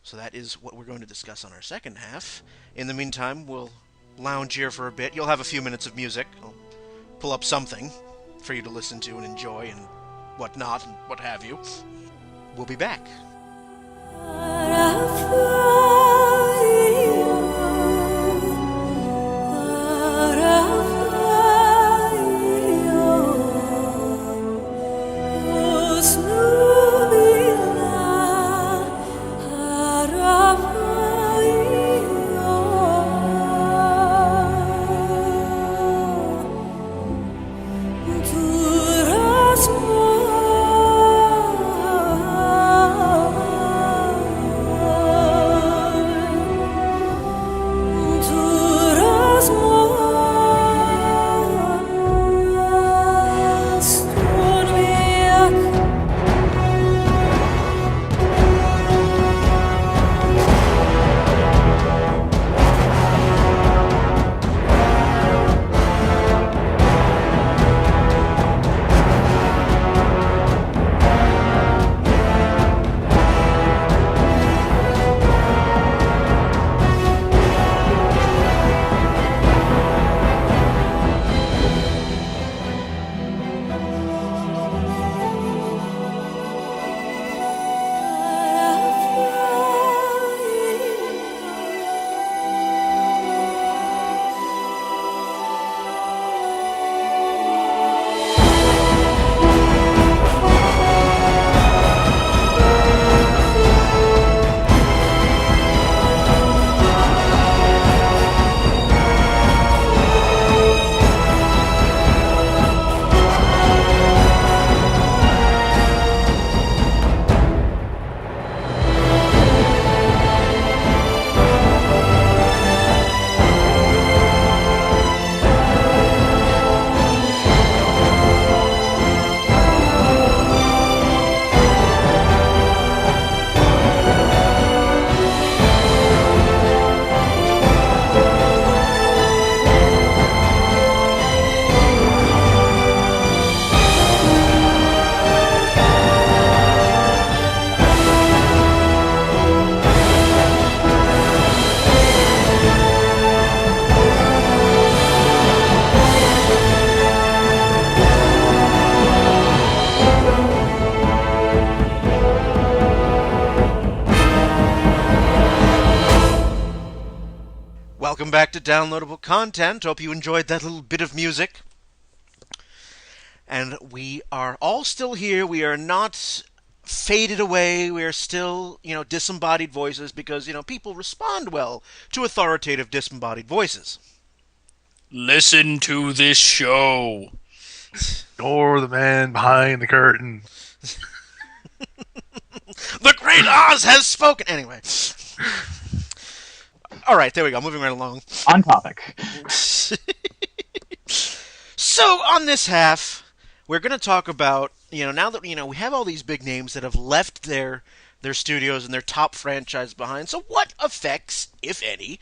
So that is what we're going to discuss on our second half. In the meantime, we'll lounge here for a bit. You'll have a few minutes of music. I'll pull up something for you to listen to and enjoy and whatnot and what have you. We'll be back. Welcome back to Downloadable Content. Hope you enjoyed that little bit of music. And we are all still here. We are not faded away. We are still, disembodied voices because, people respond well to authoritative disembodied voices. Listen to this show. You're the man behind the curtain. The great Oz has spoken! Anyway. All right, there we go. Moving right along. On topic. So, on this half, we're going to talk about, now that, we have all these big names that have left their studios and their top franchise behind, so what effects, if any,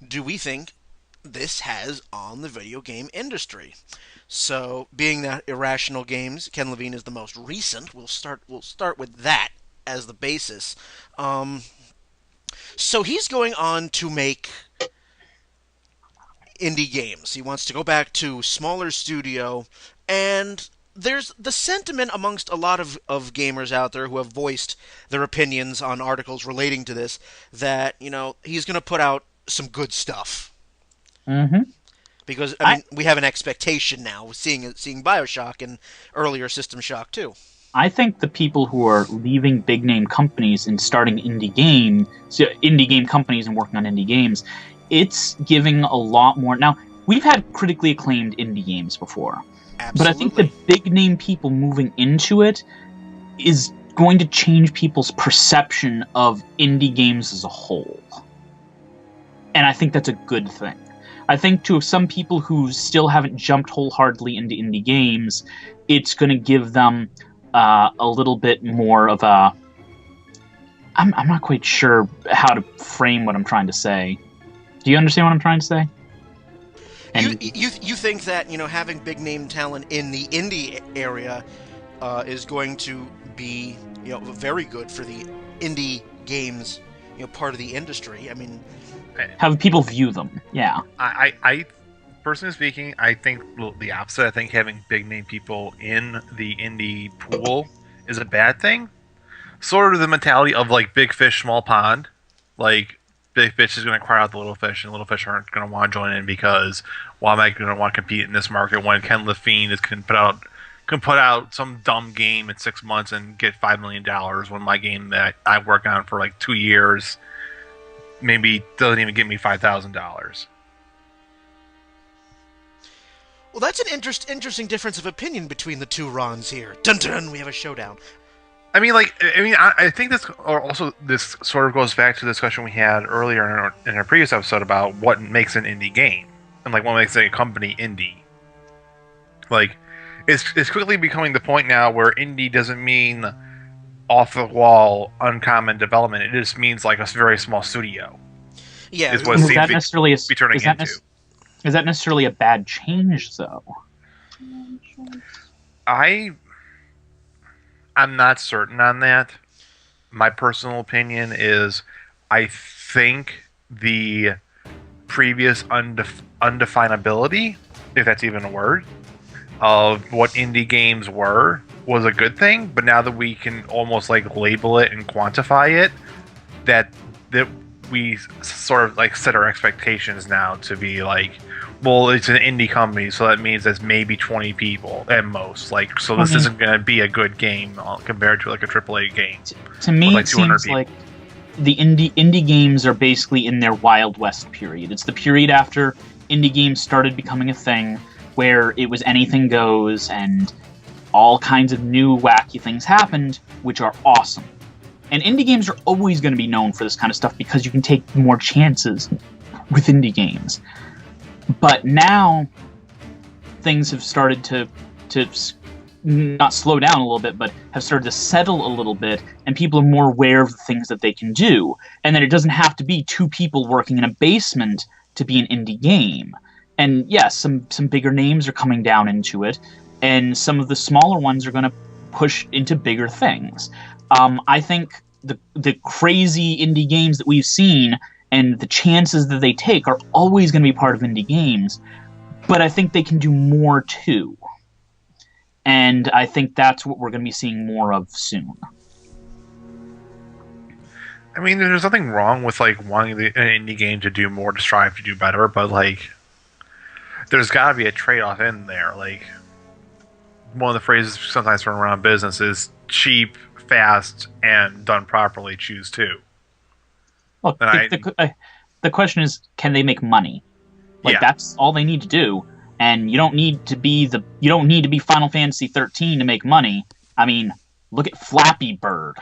do we think this has on the video game industry? So, being that Irrational Games, Ken Levine is the most recent, we'll start with that as the basis. So he's going on to make indie games. He wants to go back to smaller studio, and there's the sentiment amongst a lot of gamers out there who have voiced their opinions on articles relating to this that, he's going to put out some good stuff. Mm-hmm. Because, we have an expectation now, seeing BioShock and earlier System Shock 2. I think the people who are leaving big name companies and starting indie game companies and working on indie games, it's giving a lot more. Now, we've had critically acclaimed indie games before. Absolutely. But I think the big name people moving into it is going to change people's perception of indie games as a whole. And I think that's a good thing. I think to some people who still haven't jumped wholeheartedly into indie games, it's going to give them a little bit more of a... I'm not quite sure how to frame what I'm trying to say. Do you understand what I'm trying to say? And you think that, having big name talent in the indie area is going to be, very good for the indie games, part of the industry. how people view them. Yeah. I personally speaking, I think the opposite. I think having big name people in the indie pool is a bad thing. Sort of the mentality of like big fish, small pond. Like big fish is going to cry out the little fish, and little fish aren't going to want to join in because why am I going to want to compete in this market when Ken Levine can put out some dumb game in 6 months and get $5 million when my game that I work on for like 2 years maybe doesn't even get me $5,000. Well, that's an interesting difference of opinion between the two Rons here. Dun dun, we have a showdown. I think this sort of goes back to the discussion we had earlier in our previous episode about what makes an indie game and like what makes a company indie. Like, it's quickly becoming the point now where indie doesn't mean off the wall, uncommon development. It just means like a very small studio. Yeah, is what it seems to be turning into. Is that necessarily a bad change, though? I'm not certain on that. My personal opinion is I think the previous undefinability, if that's even a word, of what indie games were was a good thing, but now that we can almost like label it and quantify it, that we sort of like set our expectations now to be like, well, it's an indie company, so that means there's maybe 20 people at most. Like, so this isn't going to be a good game compared to like a AAA game. To me, like it seems people. like the indie games are basically in their Wild West period. It's the period after indie games started becoming a thing, where it was anything goes and all kinds of new wacky things happened, which are awesome. And indie games are always going to be known for this kind of stuff because you can take more chances with indie games. But now things have started to not slow down a little bit, but have started to settle a little bit, and people are more aware of the things that they can do. And that it doesn't have to be two people working in a basement to be an indie game. And yes, some bigger names are coming down into it, and some of the smaller ones are going to push into bigger things. I think the crazy indie games that we've seen and the chances that they take are always going to be part of indie games, but I think they can do more too. And I think that's what we're going to be seeing more of soon. I mean, there's nothing wrong with like wanting an indie game to do more to strive to do better, but like, there's got to be a trade-off in there. Like, one of the phrases sometimes thrown around business is cheap, fast, and done properly. Choose two. Look, the question is, can they make money? Like, that's all they need to do, and you don't need to be Final Fantasy 13 to make money. I mean, look at Flappy Bird.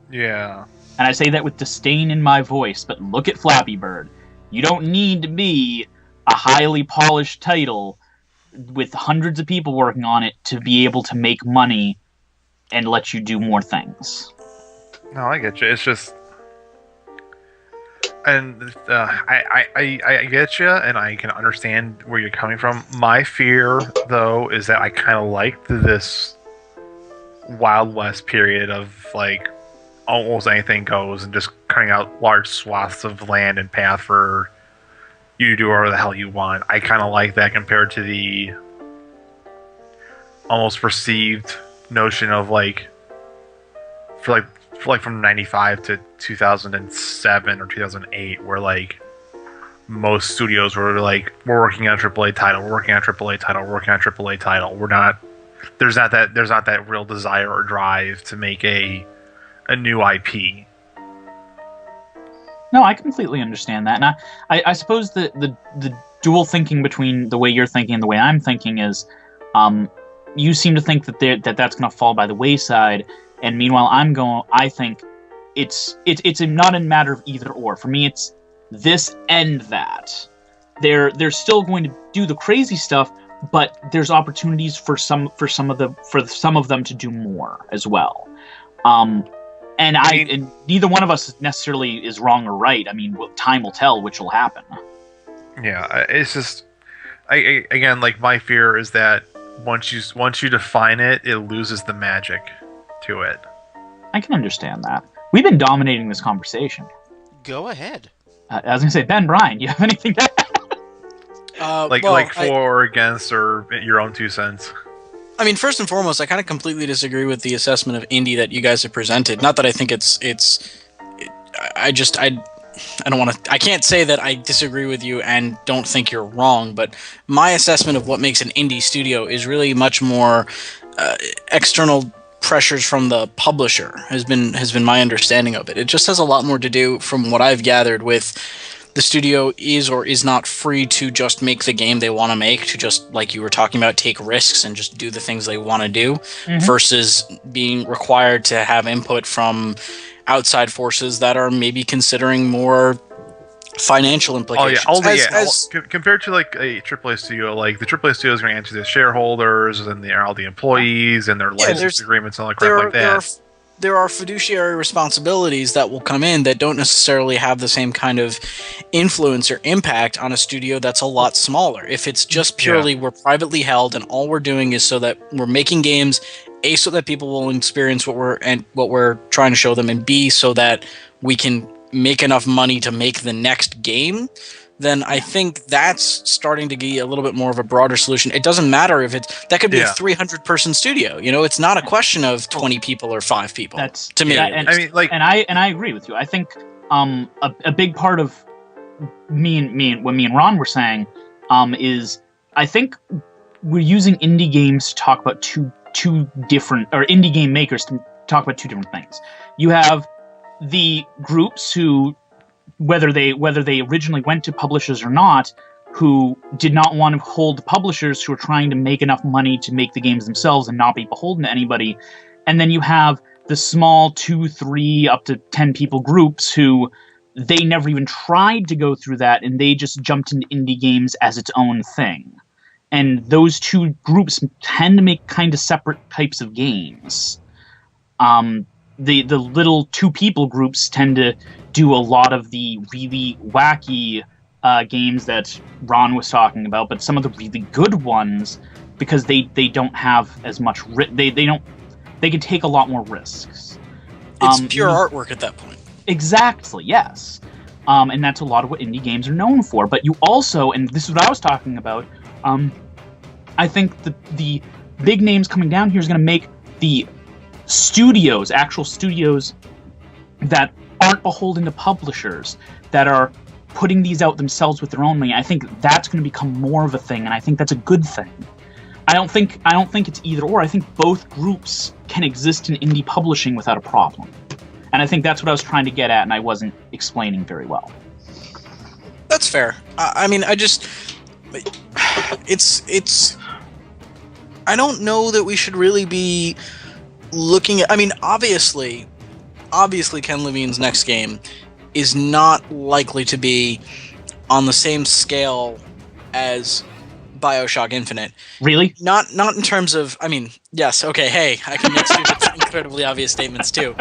Yeah. And I say that with disdain in my voice, but look at Flappy Bird. You don't need to be a highly polished title with hundreds of people working on it to be able to make money and let you do more things. No, I get you. It's just... And I get you, and I can understand where you're coming from. My fear, though, is that I kind of liked this Wild West period of, like, almost anything goes and just cutting out large swaths of land and path for you to do whatever the hell you want. I kind of like that compared to the almost perceived notion of, like, for from 95 to 2007 or 2008, where like most studios were like, we're working on a AAA title, we're working on a AAA title, we're working on a AAA title. There's not that real desire or drive to make a new IP. No, I completely understand that, and I suppose the dual thinking between the way you're thinking and the way I'm thinking is, you seem to think that that's going to fall by the wayside. And meanwhile, I think it's not a matter of either or. For me, it's this and that. They're still going to do the crazy stuff, but there's opportunities for some of them to do more as well. And neither one of us necessarily is wrong or right. I mean, time will tell which will happen. Yeah, it's just again, like, my fear is that once you define it, it loses the magic to it. I can understand that. We've been dominating this conversation. Go ahead. I was going to say, Ben, Brian, you have anything to add? For or against, or your own 2 cents? I mean, first and foremost, I kind of completely disagree with the assessment of indie that you guys have presented. Not that I think I can't say that I disagree with you and don't think you're wrong, but my assessment of what makes an indie studio is really much more external pressures from the publisher has been my understanding of it. It just has a lot more to do, from what I've gathered, with the studio is or is not free to just make the game they want to make, to just, like you were talking about, take risks and just do the things they want to do, versus being required to have input from outside forces that are maybe considering more financial implications. Compared to like a AAA studio, like the AAA studio is going to answer the shareholders and all the employees and their license agreements and all that crap like that. There are fiduciary responsibilities that will come in that don't necessarily have the same kind of influence or impact on a studio that's a lot smaller. If it's just purely we're privately held and all we're doing is so that we're making games, A, so that people will experience what we're trying to show them, and B, so that we can make enough money to make the next game, then I think that's starting to be a little bit more of a broader solution. It doesn't matter if that could be a 300-person studio. You know, it's not a question of 20 people or 5 people. That's to me. And I agree with you. I think a big part of what me and Ron were saying is, I think we're using indie games to talk about two different, or indie game makers to talk about two different things. You have the groups who, whether they originally went to publishers or not, who did not want to hold publishers who are trying to make enough money to make the games themselves and not be beholden to anybody. And then you have the small 2, 3, up to 10 people groups who they never even tried to go through that, and they just jumped into indie games as its own thing. And those two groups tend to make kind of separate types of games. The little 2-people groups tend to do a lot of the really wacky games that Ron was talking about, but some of the really good ones, because they don't have as much they can take a lot more risks. It's pure artwork at that point. Exactly, yes. And that's a lot of what indie games are known for. But you also, and this is what I was talking about, I think the big names coming down here is going to make the studios, actual studios, that aren't beholden to publishers, that are putting these out themselves with their own money. I think that's going to become more of a thing, and I think that's a good thing. I don't think it's either or. I think both groups can exist in indie publishing without a problem. And I think that's what I was trying to get at, and I wasn't explaining very well. That's fair. I mean, it's. I don't know that we should really be looking at. I mean, obviously, Ken Levine's next game is not likely to be on the same scale as BioShock Infinite. Really? Not in terms of. I mean, yes. Okay. Hey, I can make stupid, incredibly obvious statements too.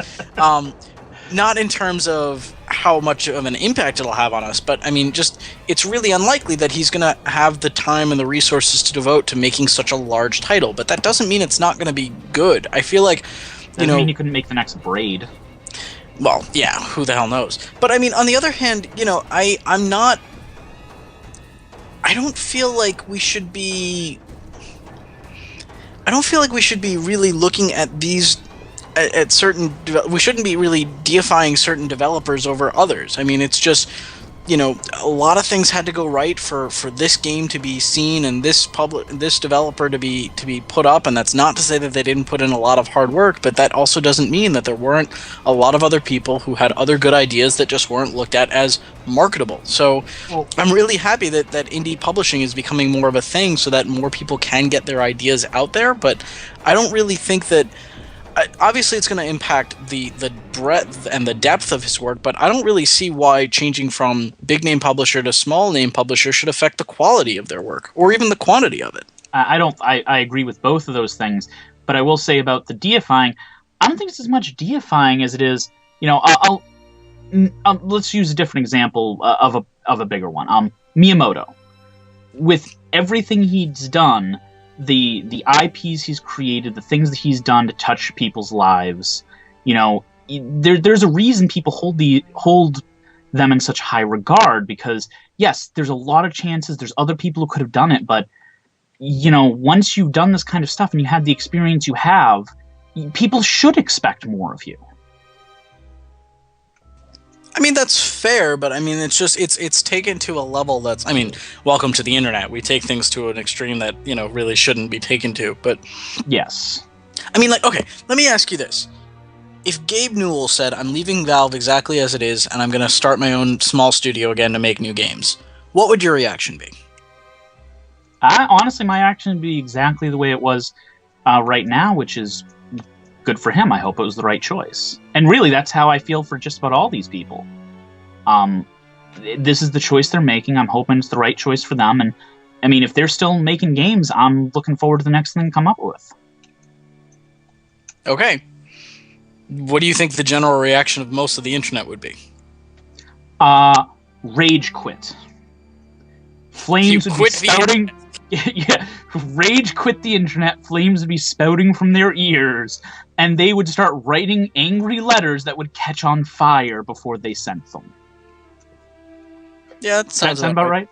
Not in terms of how much of an impact it'll have on us, but I mean, just it's really unlikely that he's going to have the time and the resources to devote to making such a large title. But that doesn't mean it's not going to be good. I feel like, Doesn't mean you couldn't make the next Braid. Well, yeah, who the hell knows? But I mean, on the other hand, I'm not. I don't feel like we should be. I don't feel like we should be really looking at these. At certain, we shouldn't be really deifying certain developers over others. I mean, it's just, a lot of things had to go right for this game to be seen and this developer to be put up. And that's not to say that they didn't put in a lot of hard work, but that also doesn't mean that there weren't a lot of other people who had other good ideas that just weren't looked at as marketable. So I'm really happy that indie publishing is becoming more of a thing, so that more people can get their ideas out there. But I don't really think that. Obviously, it's going to impact the breadth and the depth of his work, but I don't really see why changing from big-name publisher to small-name publisher should affect the quality of their work, or even the quantity of it. I agree with both of those things, but I will say about the deifying, I don't think it's as much deifying as it is, let's use a different example of a bigger one. Miyamoto. With everything he's done, the IPs he's created, the things that he's done to touch people's lives, there's a reason people hold them in such high regard, because yes, there's a lot of chances, there's other people who could have done it, but once you've done this kind of stuff and you have the experience you have, people should expect more of you. I mean, that's fair, but I mean, it's just it's taken to a level that's. I mean, welcome to the internet. We take things to an extreme that really shouldn't be taken to. But yes, I mean, okay, let me ask you this: if Gabe Newell said, "I'm leaving Valve exactly as it is, and I'm going to start my own small studio again to make new games," what would your reaction be? Honestly, my reaction would be exactly the way it was right now, which is. Good for him. I hope it was the right choice. And really, that's how I feel for just about all these people. This is the choice they're making. I'm hoping it's the right choice for them. And I mean, if they're still making games, I'm looking forward to the next thing to come up with. Okay. What do you think the general reaction of most of the internet would be? Rage quit. Flames would be spouting. Yeah, rage quit the internet, flames would be spouting from their ears, and they would start writing angry letters that would catch on fire before they sent them. Yeah, that sounds about right.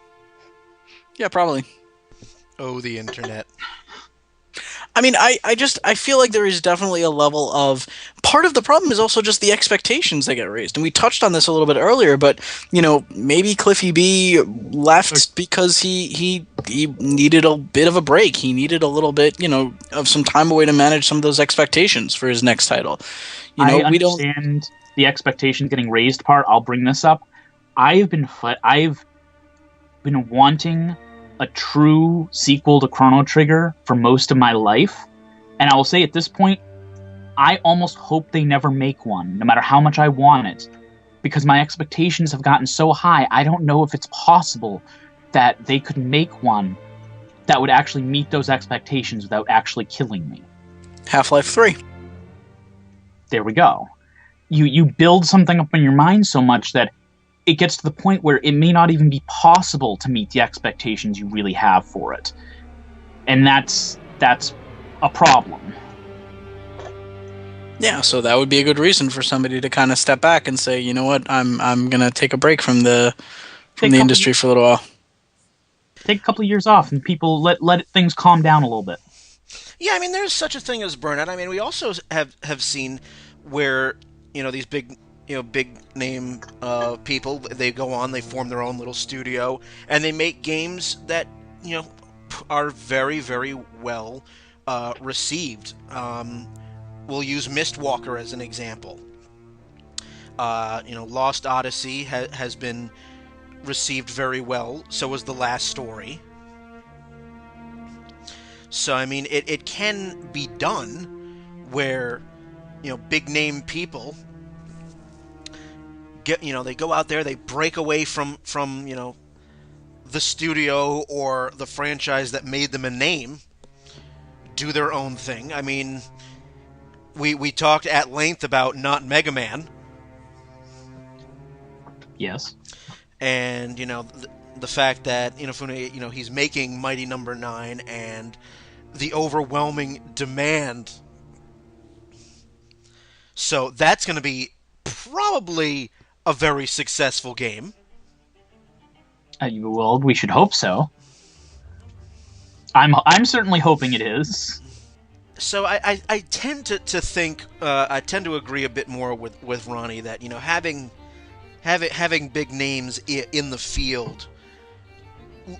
Yeah, probably. Oh, the internet. I mean, I feel like there is definitely a level of... Part of the problem is also just the expectations that get raised. And we touched on this a little bit earlier, but, maybe Cliffy B left because he needed a bit of a break. He needed a little bit, of some time away to manage some of those expectations for his next title. I understand the expectation getting raised part. I'll bring this up. I've been wanting a true sequel to Chrono Trigger for most of my life, and I will say at this point, I almost hope they never make one, no matter how much I want it, because my expectations have gotten so high. I don't know if it's possible that they could make one that would actually meet those expectations without actually killing me. Half-Life 3. There we go. You build something up in your mind so much that it gets to the point where it may not even be possible to meet the expectations you really have for it. And that's a problem. Yeah, so that would be a good reason for somebody to kind of step back and say, you know what, I'm going to take a break from the industry for a little while. Take a couple of years off and people let things calm down a little bit. Yeah, I mean, there's such a thing as burnout. I mean, we also have seen where, these big big name people. They go on, they form their own little studio, and they make games that are very, very well received. We'll use Mistwalker as an example. Lost Odyssey has been received very well. So was The Last Story. So I mean, it can be done where big name people get they go out there, they break away from the studio or the franchise that made them a name, do their own thing. I mean, we talked at length about not Mega Man. Yes. And the fact that Inafune, he's making Mighty Number 9 and the overwhelming demand. So that's going to be probably a very successful game. Well, we should hope so. I'm certainly hoping it is. So I tend to think I tend to agree a bit more with Ronnie that having big names in the field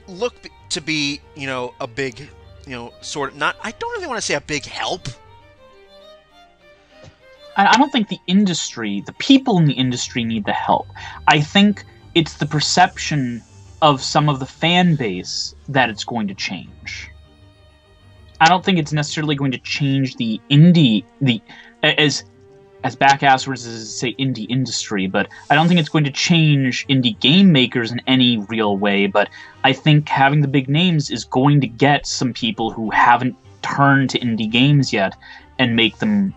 look to be a big sort of, not, I don't really want to say a big help. I don't think the people in the industry need the help. I think it's the perception of some of the fan base that it's going to change. I don't think it's necessarily going to change the as back-asswards as to say indie industry, but I don't think it's going to change indie game makers in any real way. But I think having the big names is going to get some people who haven't turned to indie games yet and make them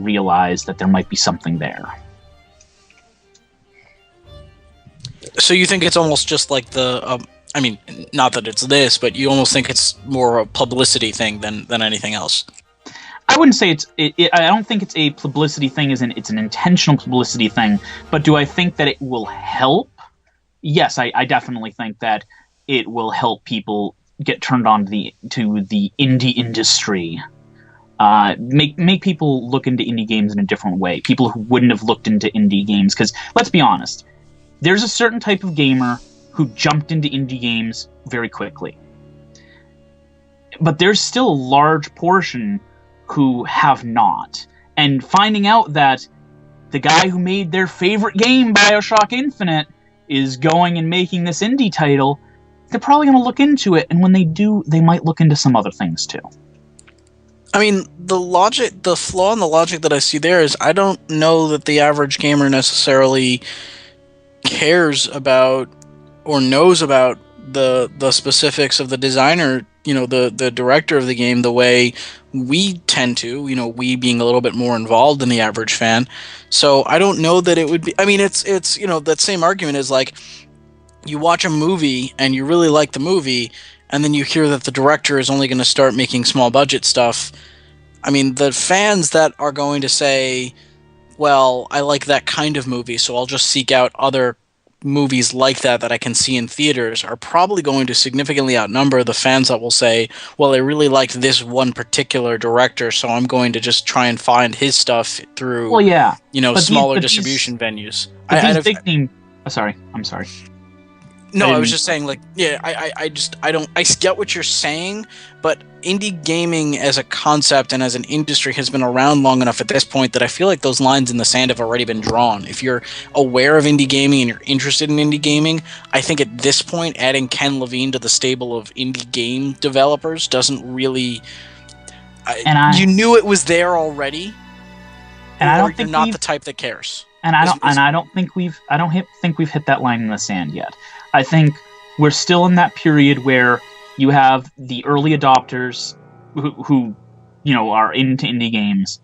realize that there might be something there. So you think it's almost just like the I mean, not that it's this, but you almost think it's more a publicity thing than anything else. I wouldn't say I don't think it's a publicity thing, as in it's an intentional publicity thing. But do I think that it will help? Yes, I definitely think that it will help people get turned on to the indie industry. Make people look into indie games in a different way. People who wouldn't have looked into indie games, because let's be honest, there's a certain type of gamer who jumped into indie games very quickly. But there's still a large portion who have not. And finding out that the guy who made their favorite game, BioShock Infinite, is going and making this indie title, they're probably going to look into it, and when they do, they might look into some other things too. I mean, the flaw in the logic that I see there is I don't know that the average gamer necessarily cares about or knows about the specifics of the designer, the director of the game, the way we tend to, we being a little bit more involved than the average fan. So I don't know that it would be, I mean, it's that same argument is like, you watch a movie and you really like the movie, and then you hear that the director is only going to start making small budget stuff. I mean, the fans that are going to say, well, I like that kind of movie, so I'll just seek out other movies like that I can see in theaters, are probably going to significantly outnumber the fans that will say, well, I really like this one particular director, so I'm going to just try and find his stuff through smaller distribution venues. Sorry, I'm sorry. No, I was just saying, like, yeah, I get what you're saying, but indie gaming as a concept and as an industry has been around long enough at this point that I feel like those lines in the sand have already been drawn. If you're aware of indie gaming and you're interested in indie gaming, I think at this point, adding Ken Levine to the stable of indie game developers doesn't really... you knew it was there already, and I don't think you're not the type that cares. And I don't think we've hit that line in the sand yet. I think we're still in that period where you have the early adopters who are into indie games,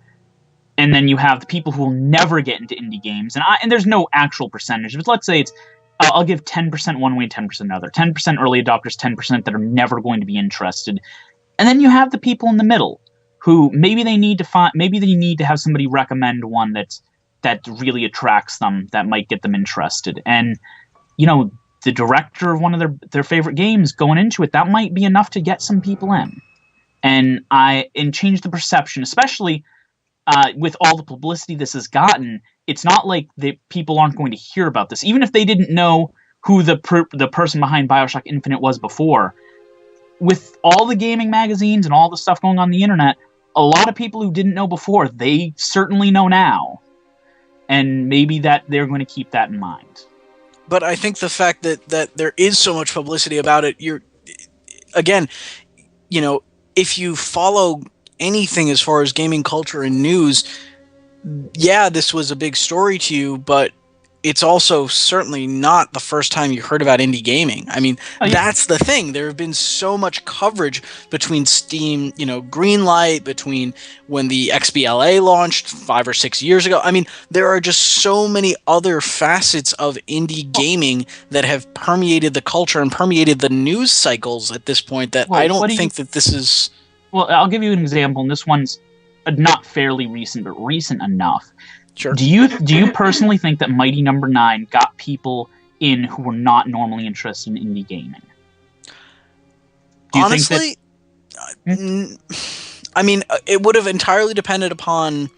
and then you have the people who will never get into indie games. And there's no actual percentage, but let's say it's I'll give 10% one way, 10% another. 10% early adopters, 10% that are never going to be interested, and then you have the people in the middle who maybe they need to have somebody recommend one that really attracts them, that might get them interested. And the director of one of their favorite games going into it, that might be enough to get some people in, and change the perception. Especially, with all the publicity this has gotten, it's not like people aren't going to hear about this. Even if they didn't know who the person behind Bioshock Infinite was before, with all the gaming magazines and all the stuff going on the internet, a lot of people who didn't know before, they certainly know now. And maybe that they're going to keep that in mind. But I think the fact that there is so much publicity about it, again, if you follow anything as far as gaming culture and news, yeah, this was a big story to you, but it's also certainly not the first time you heard about indie gaming. I mean, that's the thing. There have been so much coverage between Steam, Greenlight, between when the XBLA launched 5 or 6 years ago. I mean, there are just so many other facets of indie gaming that have permeated the culture and permeated the news cycles at this point that I don't think that this is... Well, I'll give you an example, and this one's not fairly recent, but recent enough. Sure. Do you personally think that Mighty Number 9 got people in who were not normally interested in indie gaming? Honestly, I mean, it would have entirely depended upon...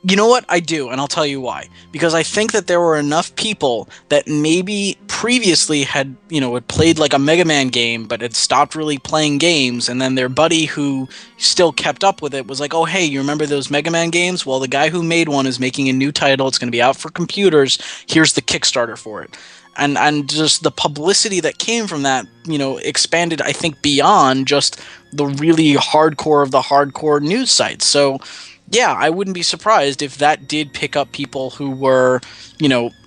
You know what? I do, and I'll tell you why. Because I think that there were enough people that maybe previously had played like a Mega Man game, but had stopped really playing games, and then their buddy who still kept up with it was like, oh, hey, you remember those Mega Man games? Well, the guy who made one is making a new title. It's going to be out for computers. Here's the Kickstarter for it. And just the publicity that came from that, expanded, I think, beyond just the really hardcore of the hardcore news sites. So... yeah, I wouldn't be surprised if that did pick up people who were,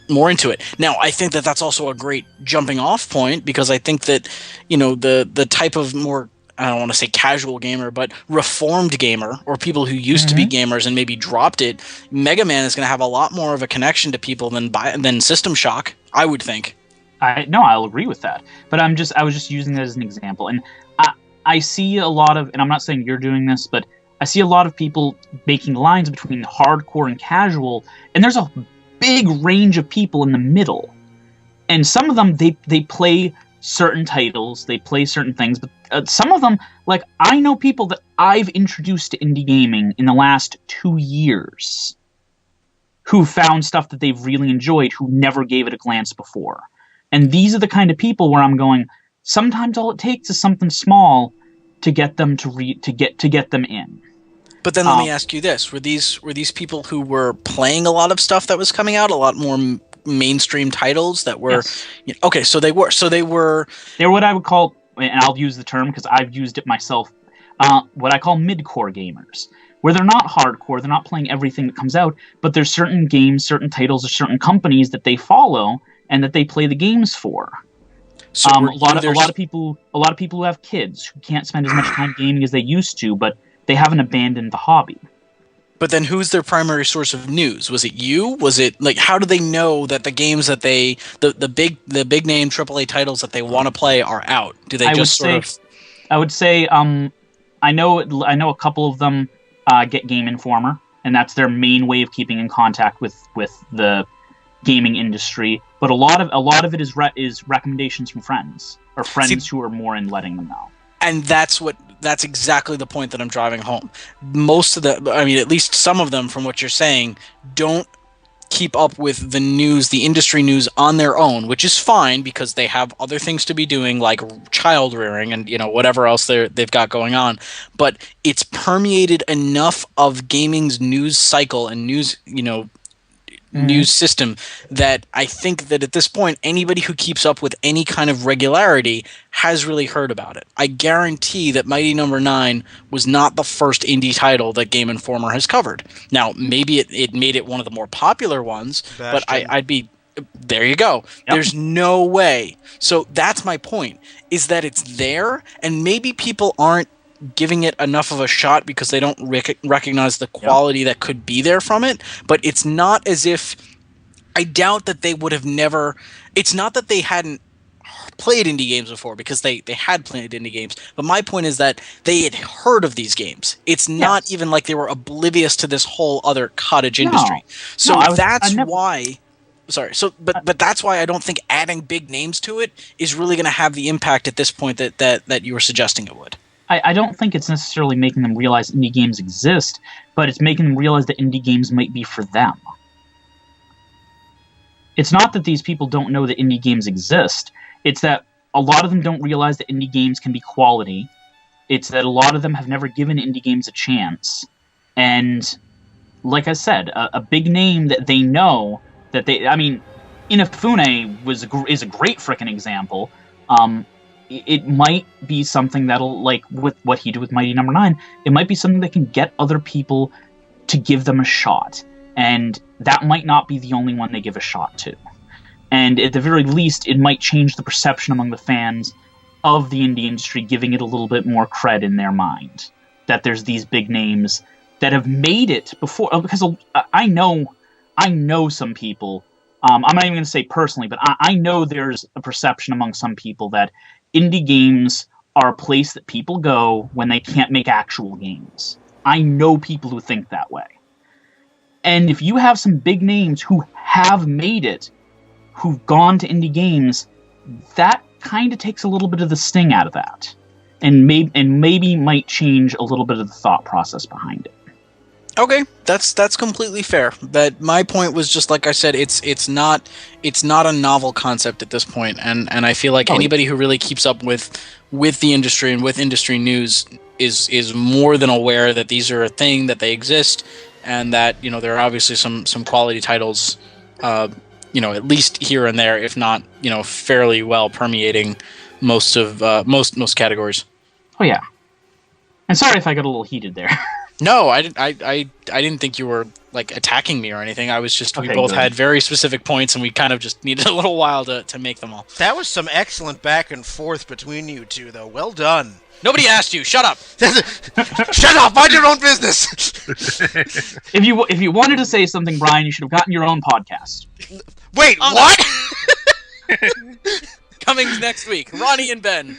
more into it. Now, I think that that's also a great jumping off point because I think that, the type of more, I don't want to say casual gamer, but reformed gamer or people who used to be gamers and maybe dropped it, Mega Man is going to have a lot more of a connection to people than System Shock, I would think. I'll agree with that. But I was just using that as an example. And I see a lot of, and I'm not saying you're doing this, but I see a lot of people making lines between hardcore and casual, and there's a big range of people in the middle. And some of them, they play certain titles, they play certain things, but some of them, like, I know people that I've introduced to indie gaming in the last 2 years who found stuff that they've really enjoyed, who never gave it a glance before. And these are the kind of people where I'm going, sometimes all it takes is something small to get them to get them in. But then let me ask you this: were these people who were playing a lot of stuff that was coming out, a lot more mainstream titles that were? Yes. Okay, so they were. They're what I would call, and I'll use the term because I've used it myself. What I call mid-core gamers, where they're not hardcore, they're not playing everything that comes out, but there's certain games, certain titles, or certain companies that they follow and that they play the games for. So a lot of people who have kids who can't spend as much time gaming as they used to, but they haven't abandoned the hobby. But then who's their primary source of news? Was it you? Was it like, how do they know that the games that the big name AAA titles that they want to play are out? Do they I would say I know a couple of them get Game Informer, and that's their main way of keeping in contact with the gaming industry. But a lot of it is recommendations from friends or friends who are more in letting them know. And that's exactly the point that I'm driving home. Most of at least some of them, from what you're saying, don't keep up with the news, the industry news on their own, which is fine because they have other things to be doing, like child rearing and whatever else they've got going on. But it's permeated enough of gaming's news cycle and news news system that I think that at this point anybody who keeps up with any kind of regularity has really heard about it. I guarantee that Mighty Number 9 was not the first indie title that Game Informer has covered. Now maybe it made it one of the more popular ones, but I'd be there you go. Yep. There's no way. So that's my point, is that it's there and maybe people aren't giving it enough of a shot because they don't recognize the quality that could be there from it. But it's not as if, I doubt that they would have never, it's not that they hadn't played indie games before, because they had played indie games. But my point is that they had heard of these games. It's not even like they were oblivious to this whole other cottage industry. So that's why... Sorry. So, but that's why I don't think adding big names to it is really going to have the impact at this point that you were suggesting it would. I don't think it's necessarily making them realize indie games exist, but it's making them realize that indie games might be for them. It's not that these people don't know that indie games exist. It's that a lot of them don't realize that indie games can be quality. It's that a lot of them have never given indie games a chance. And, like I said, a big name that they know that they... I mean, Inafune is a great frickin' example. It might be something that'll, like, with what he did with Mighty Number 9, it might be something that can get other people to give them a shot. And that might not be the only one they give a shot to. And at the very least, it might change the perception among the fans of the indie industry, giving it a little bit more cred in their mind. That there's these big names that have made it before. Because I know some people, I'm not even going to say personally, but I know there's a perception among some people that indie games are a place that people go when they can't make actual games. I know people who think that way. And if you have some big names who have made it, who've gone to indie games, that kind of takes a little bit of the sting out of that. And maybe might change a little bit of the thought process behind it. Okay, that's completely fair. But my point was just like I said, it's not a novel concept at this point, and I feel like anybody who really keeps up with the industry and with industry news is more than aware that these are a thing, that they exist, and that there are obviously some quality titles, at least here and there, if not fairly well permeating most of most categories. Oh yeah, and sorry if I got a little heated there. No, I didn't think you were like attacking me or anything. I was just we both had very specific points, and we kind of just needed a little while to make them all. That was some excellent back and forth between you two, though. Well done. Nobody asked you. Shut up. Shut up. Mind your own business. If you wanted to say something, Brian, you should have gotten your own podcast. Wait, what? Coming next week, Ronnie and Ben.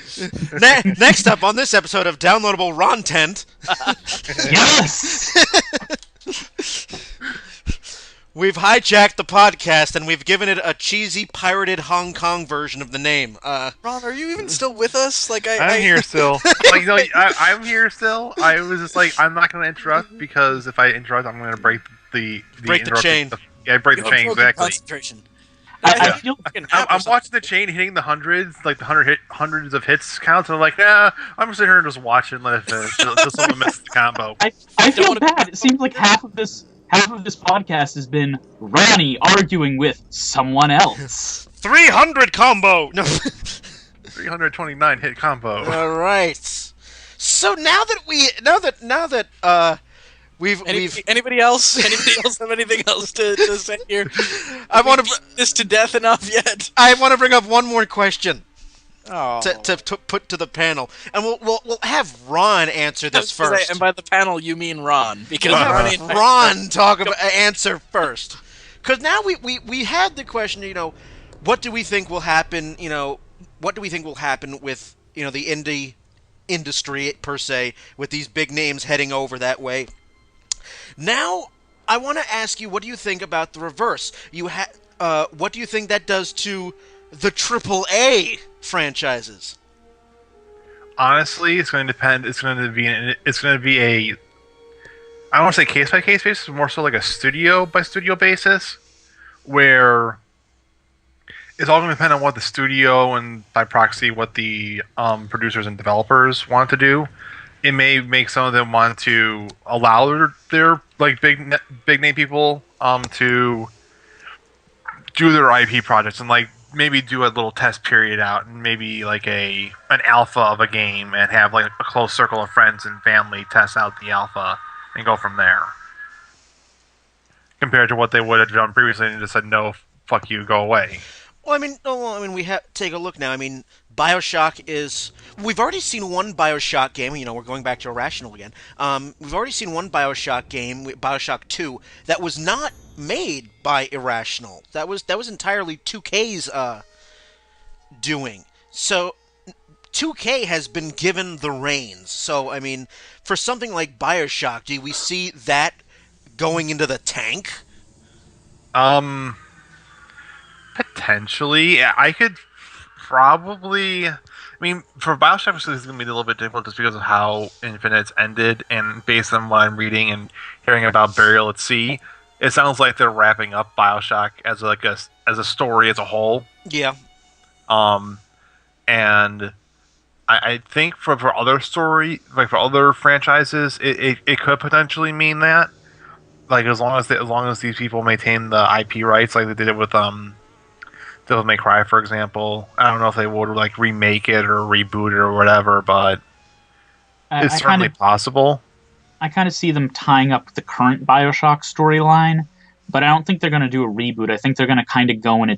Next up on this episode of Downloadable Rontent. Yes! We've hijacked the podcast and we've given it a cheesy, pirated Hong Kong version of the name. Ron, are you even still with us? I'm here still. I'm here still. I was just like, I'm not going to interrupt, because if I interrupt, I'm going to break the chain. Break the chain, exactly. Concentration. I feel I'm watching the chain hitting the hundreds, like the hundreds of hits counts, and I'm like, nah, I'm just sitting here and just watching, let it finish until someone misses the combo. I feel bad. It seems like half of this podcast has been Ronnie arguing with someone else. 300 combo. No. 329 hit combo. All right. So now that anybody else have anything else to say here? I want to this to death enough yet. I want to bring up one more question. Oh. To put to the panel, and we'll have Ron answer this first. And by the panel, you mean Ron, because Ron answer first. Because now we had the question. What do we think will happen? What do we think will happen with the indie industry per se, with these big names heading over that way? Now, I want to ask you, what do you think about the reverse? What do you think that does to the AAA franchises? Honestly, it's going to depend. It's going to be a, I don't want to say case by case basis, more so like a studio by studio basis, where it's all going to depend on what the studio and by proxy what the producers and developers want to do. It may make some of them want to allow their like big name people to do their IP projects and like maybe do a little test period out and maybe like an alpha of a game and have like a close circle of friends and family test out the alpha and go from there. Compared to what they would have done previously and just said no, fuck you, go away. Well, we have take a look now. BioShock is... We've already seen one BioShock game. We're going back to Irrational again. We've already seen one BioShock game, BioShock 2, that was not made by Irrational. That was entirely 2K's doing. So 2K has been given the reins. So, for something like BioShock, do we see that going into the tank? Potentially. I could probably. I mean, for Bioshock, this is going to be a little bit difficult just because of how Infinite's ended, and based on what I'm reading and hearing about Burial at Sea, it sounds like they're wrapping up Bioshock as a story as a whole. Yeah. And I think for other story, like for other franchises, it could potentially mean that, like as long as these people maintain the IP rights, like they did it with Devil May Cry, for example. I don't know if they would like remake it or reboot it or whatever, but it's certainly possible. I kind of see them tying up the current Bioshock storyline, but I don't think they're going to do a reboot. I think they're going to kind of go and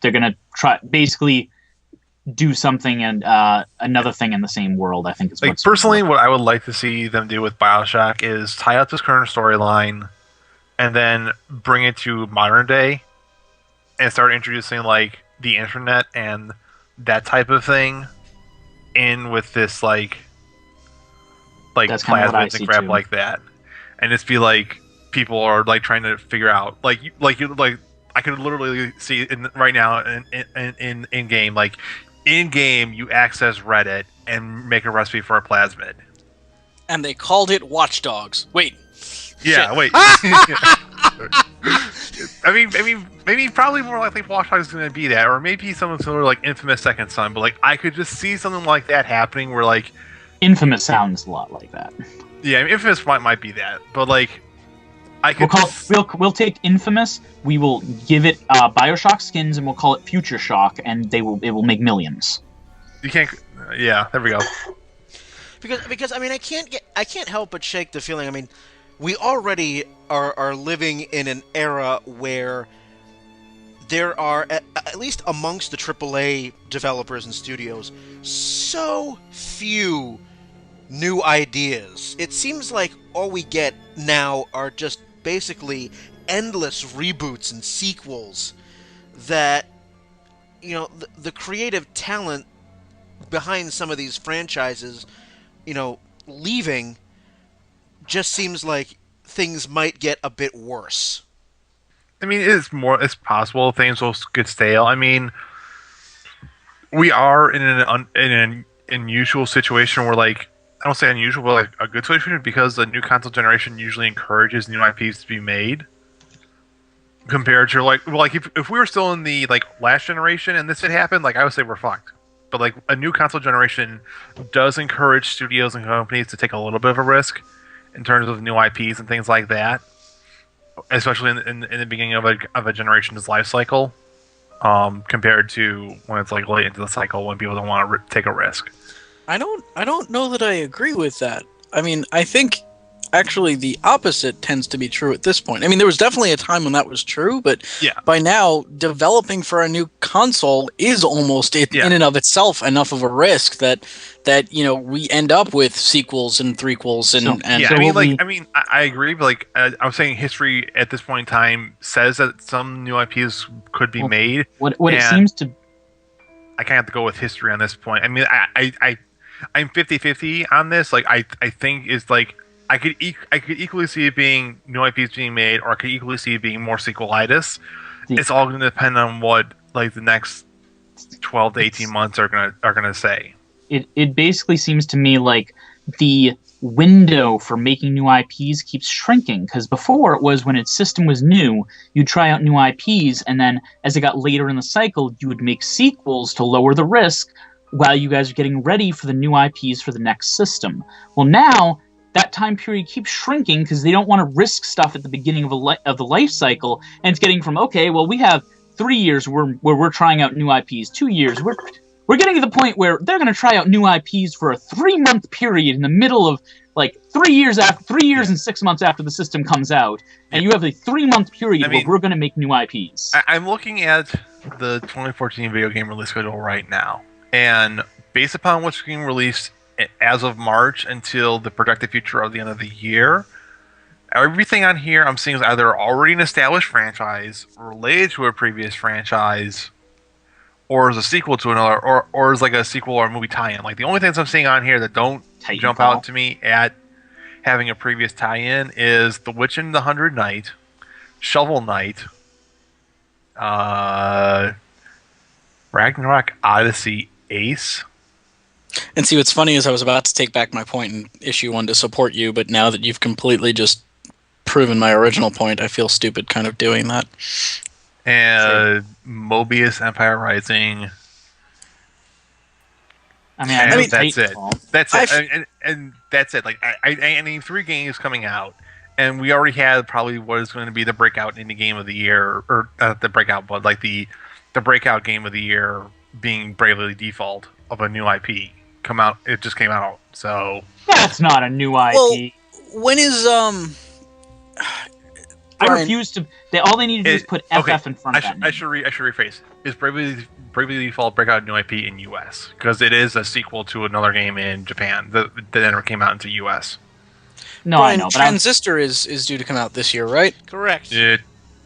they're going to try basically do something and another thing in the same world. I think is like personally what I would like to see them do with Bioshock is tie up this current storyline and then bring it to modern day and start introducing like the internet and that type of thing in with this like plasmids and crap like that, and just be like people are like trying to figure out like I could literally see right now in game like in game you access Reddit and make a recipe for a plasmid, and they called it Watch Dogs. Wait. Yeah, shit. Wait. I mean, maybe probably more likely Watch Dogs is going to be that, or maybe something similar like Infamous Second Son. But like, I could just see something like that happening, where like Infamous sounds a lot like that. Yeah, I mean, Infamous might be that, but like, I could we'll take Infamous. We will give it Bioshock skins, and we'll call it Future Shock, and it will make millions. You can't. Yeah, there we go. Because I mean, I can't help but shake the feeling. I mean, we already are living in an era where there are, at least amongst the AAA developers and studios, so few new ideas. It seems like all we get now are just basically endless reboots and sequels that, you know, the creative talent behind some of these franchises, you know, leaving, just seems like things might get a bit worse. I mean, it's possible things will get stale. I mean, we are in an unusual situation where, like, I don't say unusual, but like a good situation, because the new console generation usually encourages new IPs to be made. Compared to if we were still in the like last generation and this had happened, like I would say we're fucked. But like a new console generation does encourage studios and companies to take a little bit of a risk in terms of new IPs and things like that, especially in the beginning of a generation's life cycle, compared to when it's like late into the cycle when people don't want to take a risk. I don't know that I agree with that. I mean, I think actually the opposite tends to be true at this point. I mean, there was definitely a time when that was true, but yeah, by now, developing for a new console is almost in and of itself enough of a risk that you know, we end up with sequels and threequels and yeah. I agree, but like I was saying, history at this point in time says that some new IPs could be made. What it seems to, I kind of have to go with history on this point. I mean, I'm 50-50 on this. Like I think it's like I could equally see it being new IPs being made, or I could equally see it being more sequelitis. It's all going to depend on what like the next 12 to 18 months are gonna say. It basically seems to me like the window for making new IPs keeps shrinking, because before it was when its system was new, you'd try out new IPs, and then as it got later in the cycle, you would make sequels to lower the risk while you guys are getting ready for the new IPs for the next system. Well, now that time period keeps shrinking because they don't want to risk stuff at the beginning of the life cycle, and it's getting from, okay, well, we have 3 years where we're trying out new IPs, 2 years, we're getting to the point where they're going to try out new IPs for a 3-month period in the middle of like 3 years and 6 months after the system comes out, and you have a 3-month period where we're going to make new IPs. I'm looking at the 2014 video game release schedule right now, and based upon what's being released as of March until the projected future of the end of the year, everything on here I'm seeing is either already an established franchise, related to a previous franchise, or is a sequel to another, or is like a sequel or a movie tie-in. Like the only things I'm seeing on here that don't jump out to me at having a previous tie-in is The Witch and the Hundred Knight, Shovel Knight, Ragnarok Odyssey Ace. And see, what's funny is I was about to take back my point and issue one to support you, but now that you've completely just proven my original point, I feel stupid kind of doing that. And Mobius Empire Rising. I mean, that's it. That's it. I've- And that's it. Like I need 3 games coming out, and we already had probably what is going to be the breakout indie game of the year, or the breakout, but like the breakout game of the year being Bravely Default of a new IP come out. It just came out, so that's not a new IP. Well, when is I Brian, refuse to. All they need to do is put FF in front of that. I should rephrase. Is Bravely Default breakout new IP in US? Because it is a sequel to another game in Japan that never came out into US. No, Brian, I know, but Transistor is due to come out this year, right? Correct.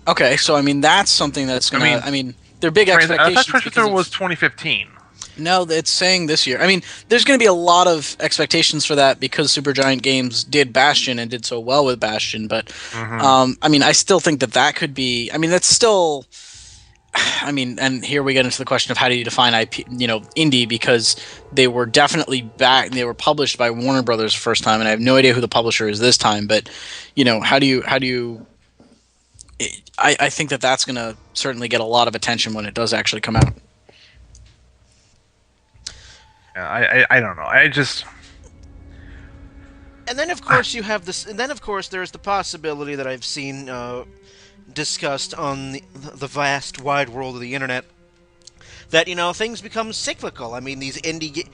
Okay, so I mean that's something that's gonna. I mean, they're big I expectations. thought Transistor because was 2015. No, it's saying this year. I mean, there's going to be a lot of expectations for that because Supergiant Games did Bastion and did so well with Bastion. But I mean, I still think that could be. I mean, that's still. I mean, and here we get into the question of how do you define IP, indie, because they were definitely back. They were published by Warner Brothers the first time, and I have no idea who the publisher is this time. But how do you? I think that's going to certainly get a lot of attention when it does actually come out. I don't know. I just. And then, of course, you have this. And then, of course, there's the possibility that I've seen discussed on the vast, wide world of the internet that things become cyclical. I mean, these indie,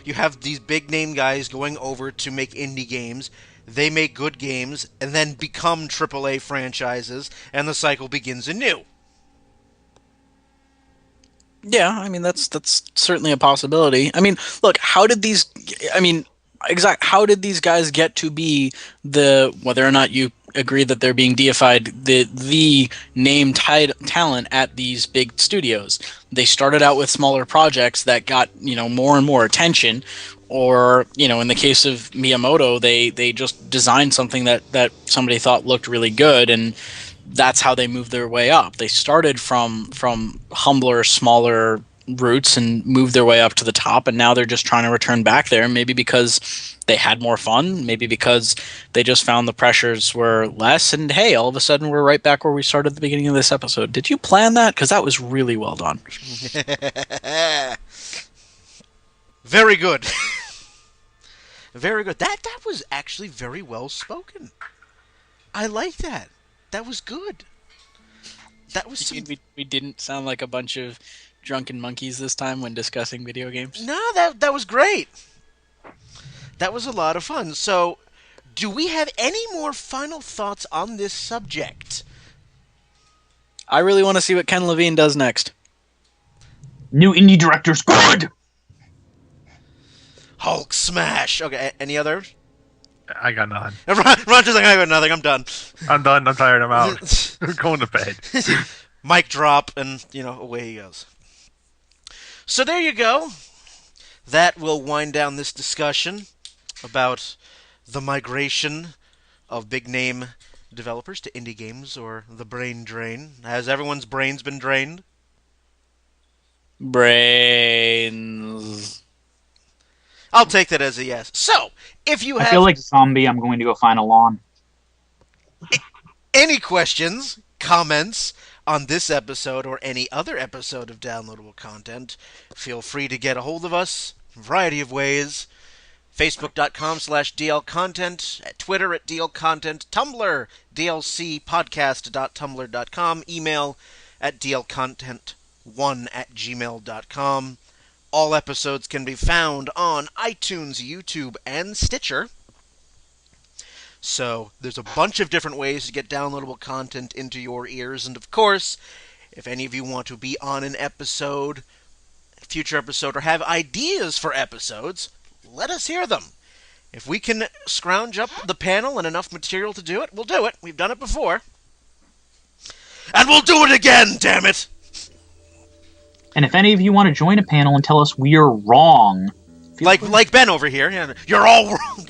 you have these big name guys going over to make indie games. They make good games and then become AAA franchises, and the cycle begins anew. Yeah, I mean that's certainly a possibility. I mean, look, how did these guys get to be whether or not you agree that they're being deified, the name talent at these big studios? They started out with smaller projects that got, more and more attention, or, in the case of Miyamoto, they just designed something that somebody thought looked really good, and that's how they moved their way up. They started from humbler, smaller roots and moved their way up to the top, and now they're just trying to return back there, maybe because they had more fun, maybe because they just found the pressures were less, and hey, all of a sudden we're right back where we started at the beginning of this episode. Did you plan that? Because that was really well done. Very good. Very good. That was actually very well spoken. I like that. That was good. That was some... we didn't sound like a bunch of drunken monkeys this time when discussing video games. No, that was great. That was a lot of fun. So, do we have any more final thoughts on this subject? I really want to see what Ken Levine does next. New indie director's good! Hulk smash. Okay, any others? I got nothing. Ron's like, I got nothing. I'm done. I'm done. I'm tired. I'm out. I'm going to bed. Mic drop, and, away he goes. So there you go. That will wind down this discussion about the migration of big-name developers to indie games, or the brain drain. Has everyone's brains been drained? Brains. I'll take that as a yes. So, if you have... I feel like a zombie. I'm going to go find a lawn. Any questions, comments on this episode or any other episode of Downloadable Content, feel free to get a hold of us in a variety of ways. Facebook.com/DLContent, at Twitter at DLContent, Tumblr, dlcpodcast.tumblr.com, email at dlcontent1@gmail.com. All episodes can be found on iTunes, YouTube, and Stitcher. So there's a bunch of different ways to get downloadable content into your ears. And of course, if any of you want to be on an episode, a future episode, or have ideas for episodes, let us hear them. If we can scrounge up the panel and enough material to do it, we'll do it. We've done it before. And we'll do it again, damn it! And if any of you want to join a panel and tell us we are wrong... Like Ben over here. Yeah, you're all wrong!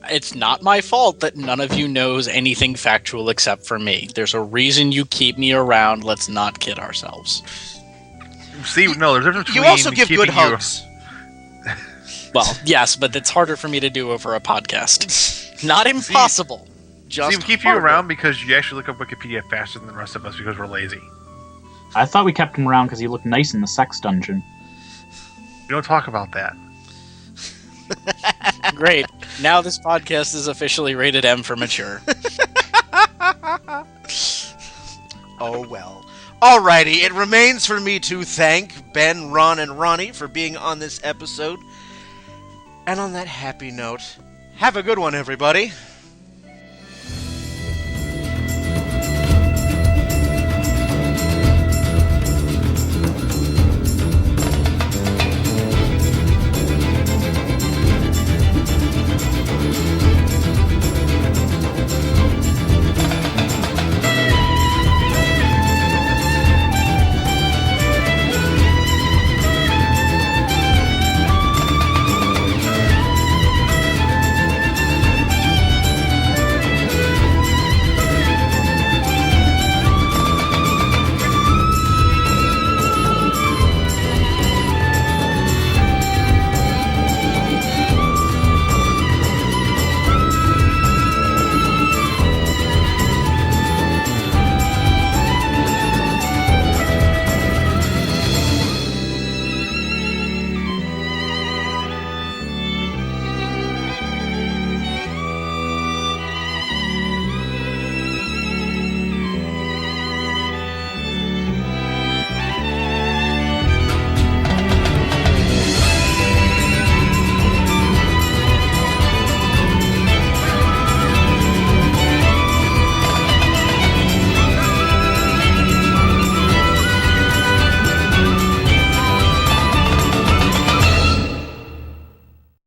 It's not my fault that none of you knows anything factual except for me. There's a reason you keep me around. Let's not kid ourselves. See, no, there's a difference between You also give good keeping you- hugs. Well, yes, but it's harder for me to do over a podcast. Not impossible. Just See, we keep you harder. around because you actually look up Wikipedia faster than the rest of us because we're lazy. I thought we kept him around because he looked nice in the sex dungeon. We don't talk about that. Great. Now this podcast is officially rated M for mature. Oh well. Alrighty, it remains for me to thank Ben, Ron, and Ronnie for being on this episode. And on that happy note, have a good one, everybody.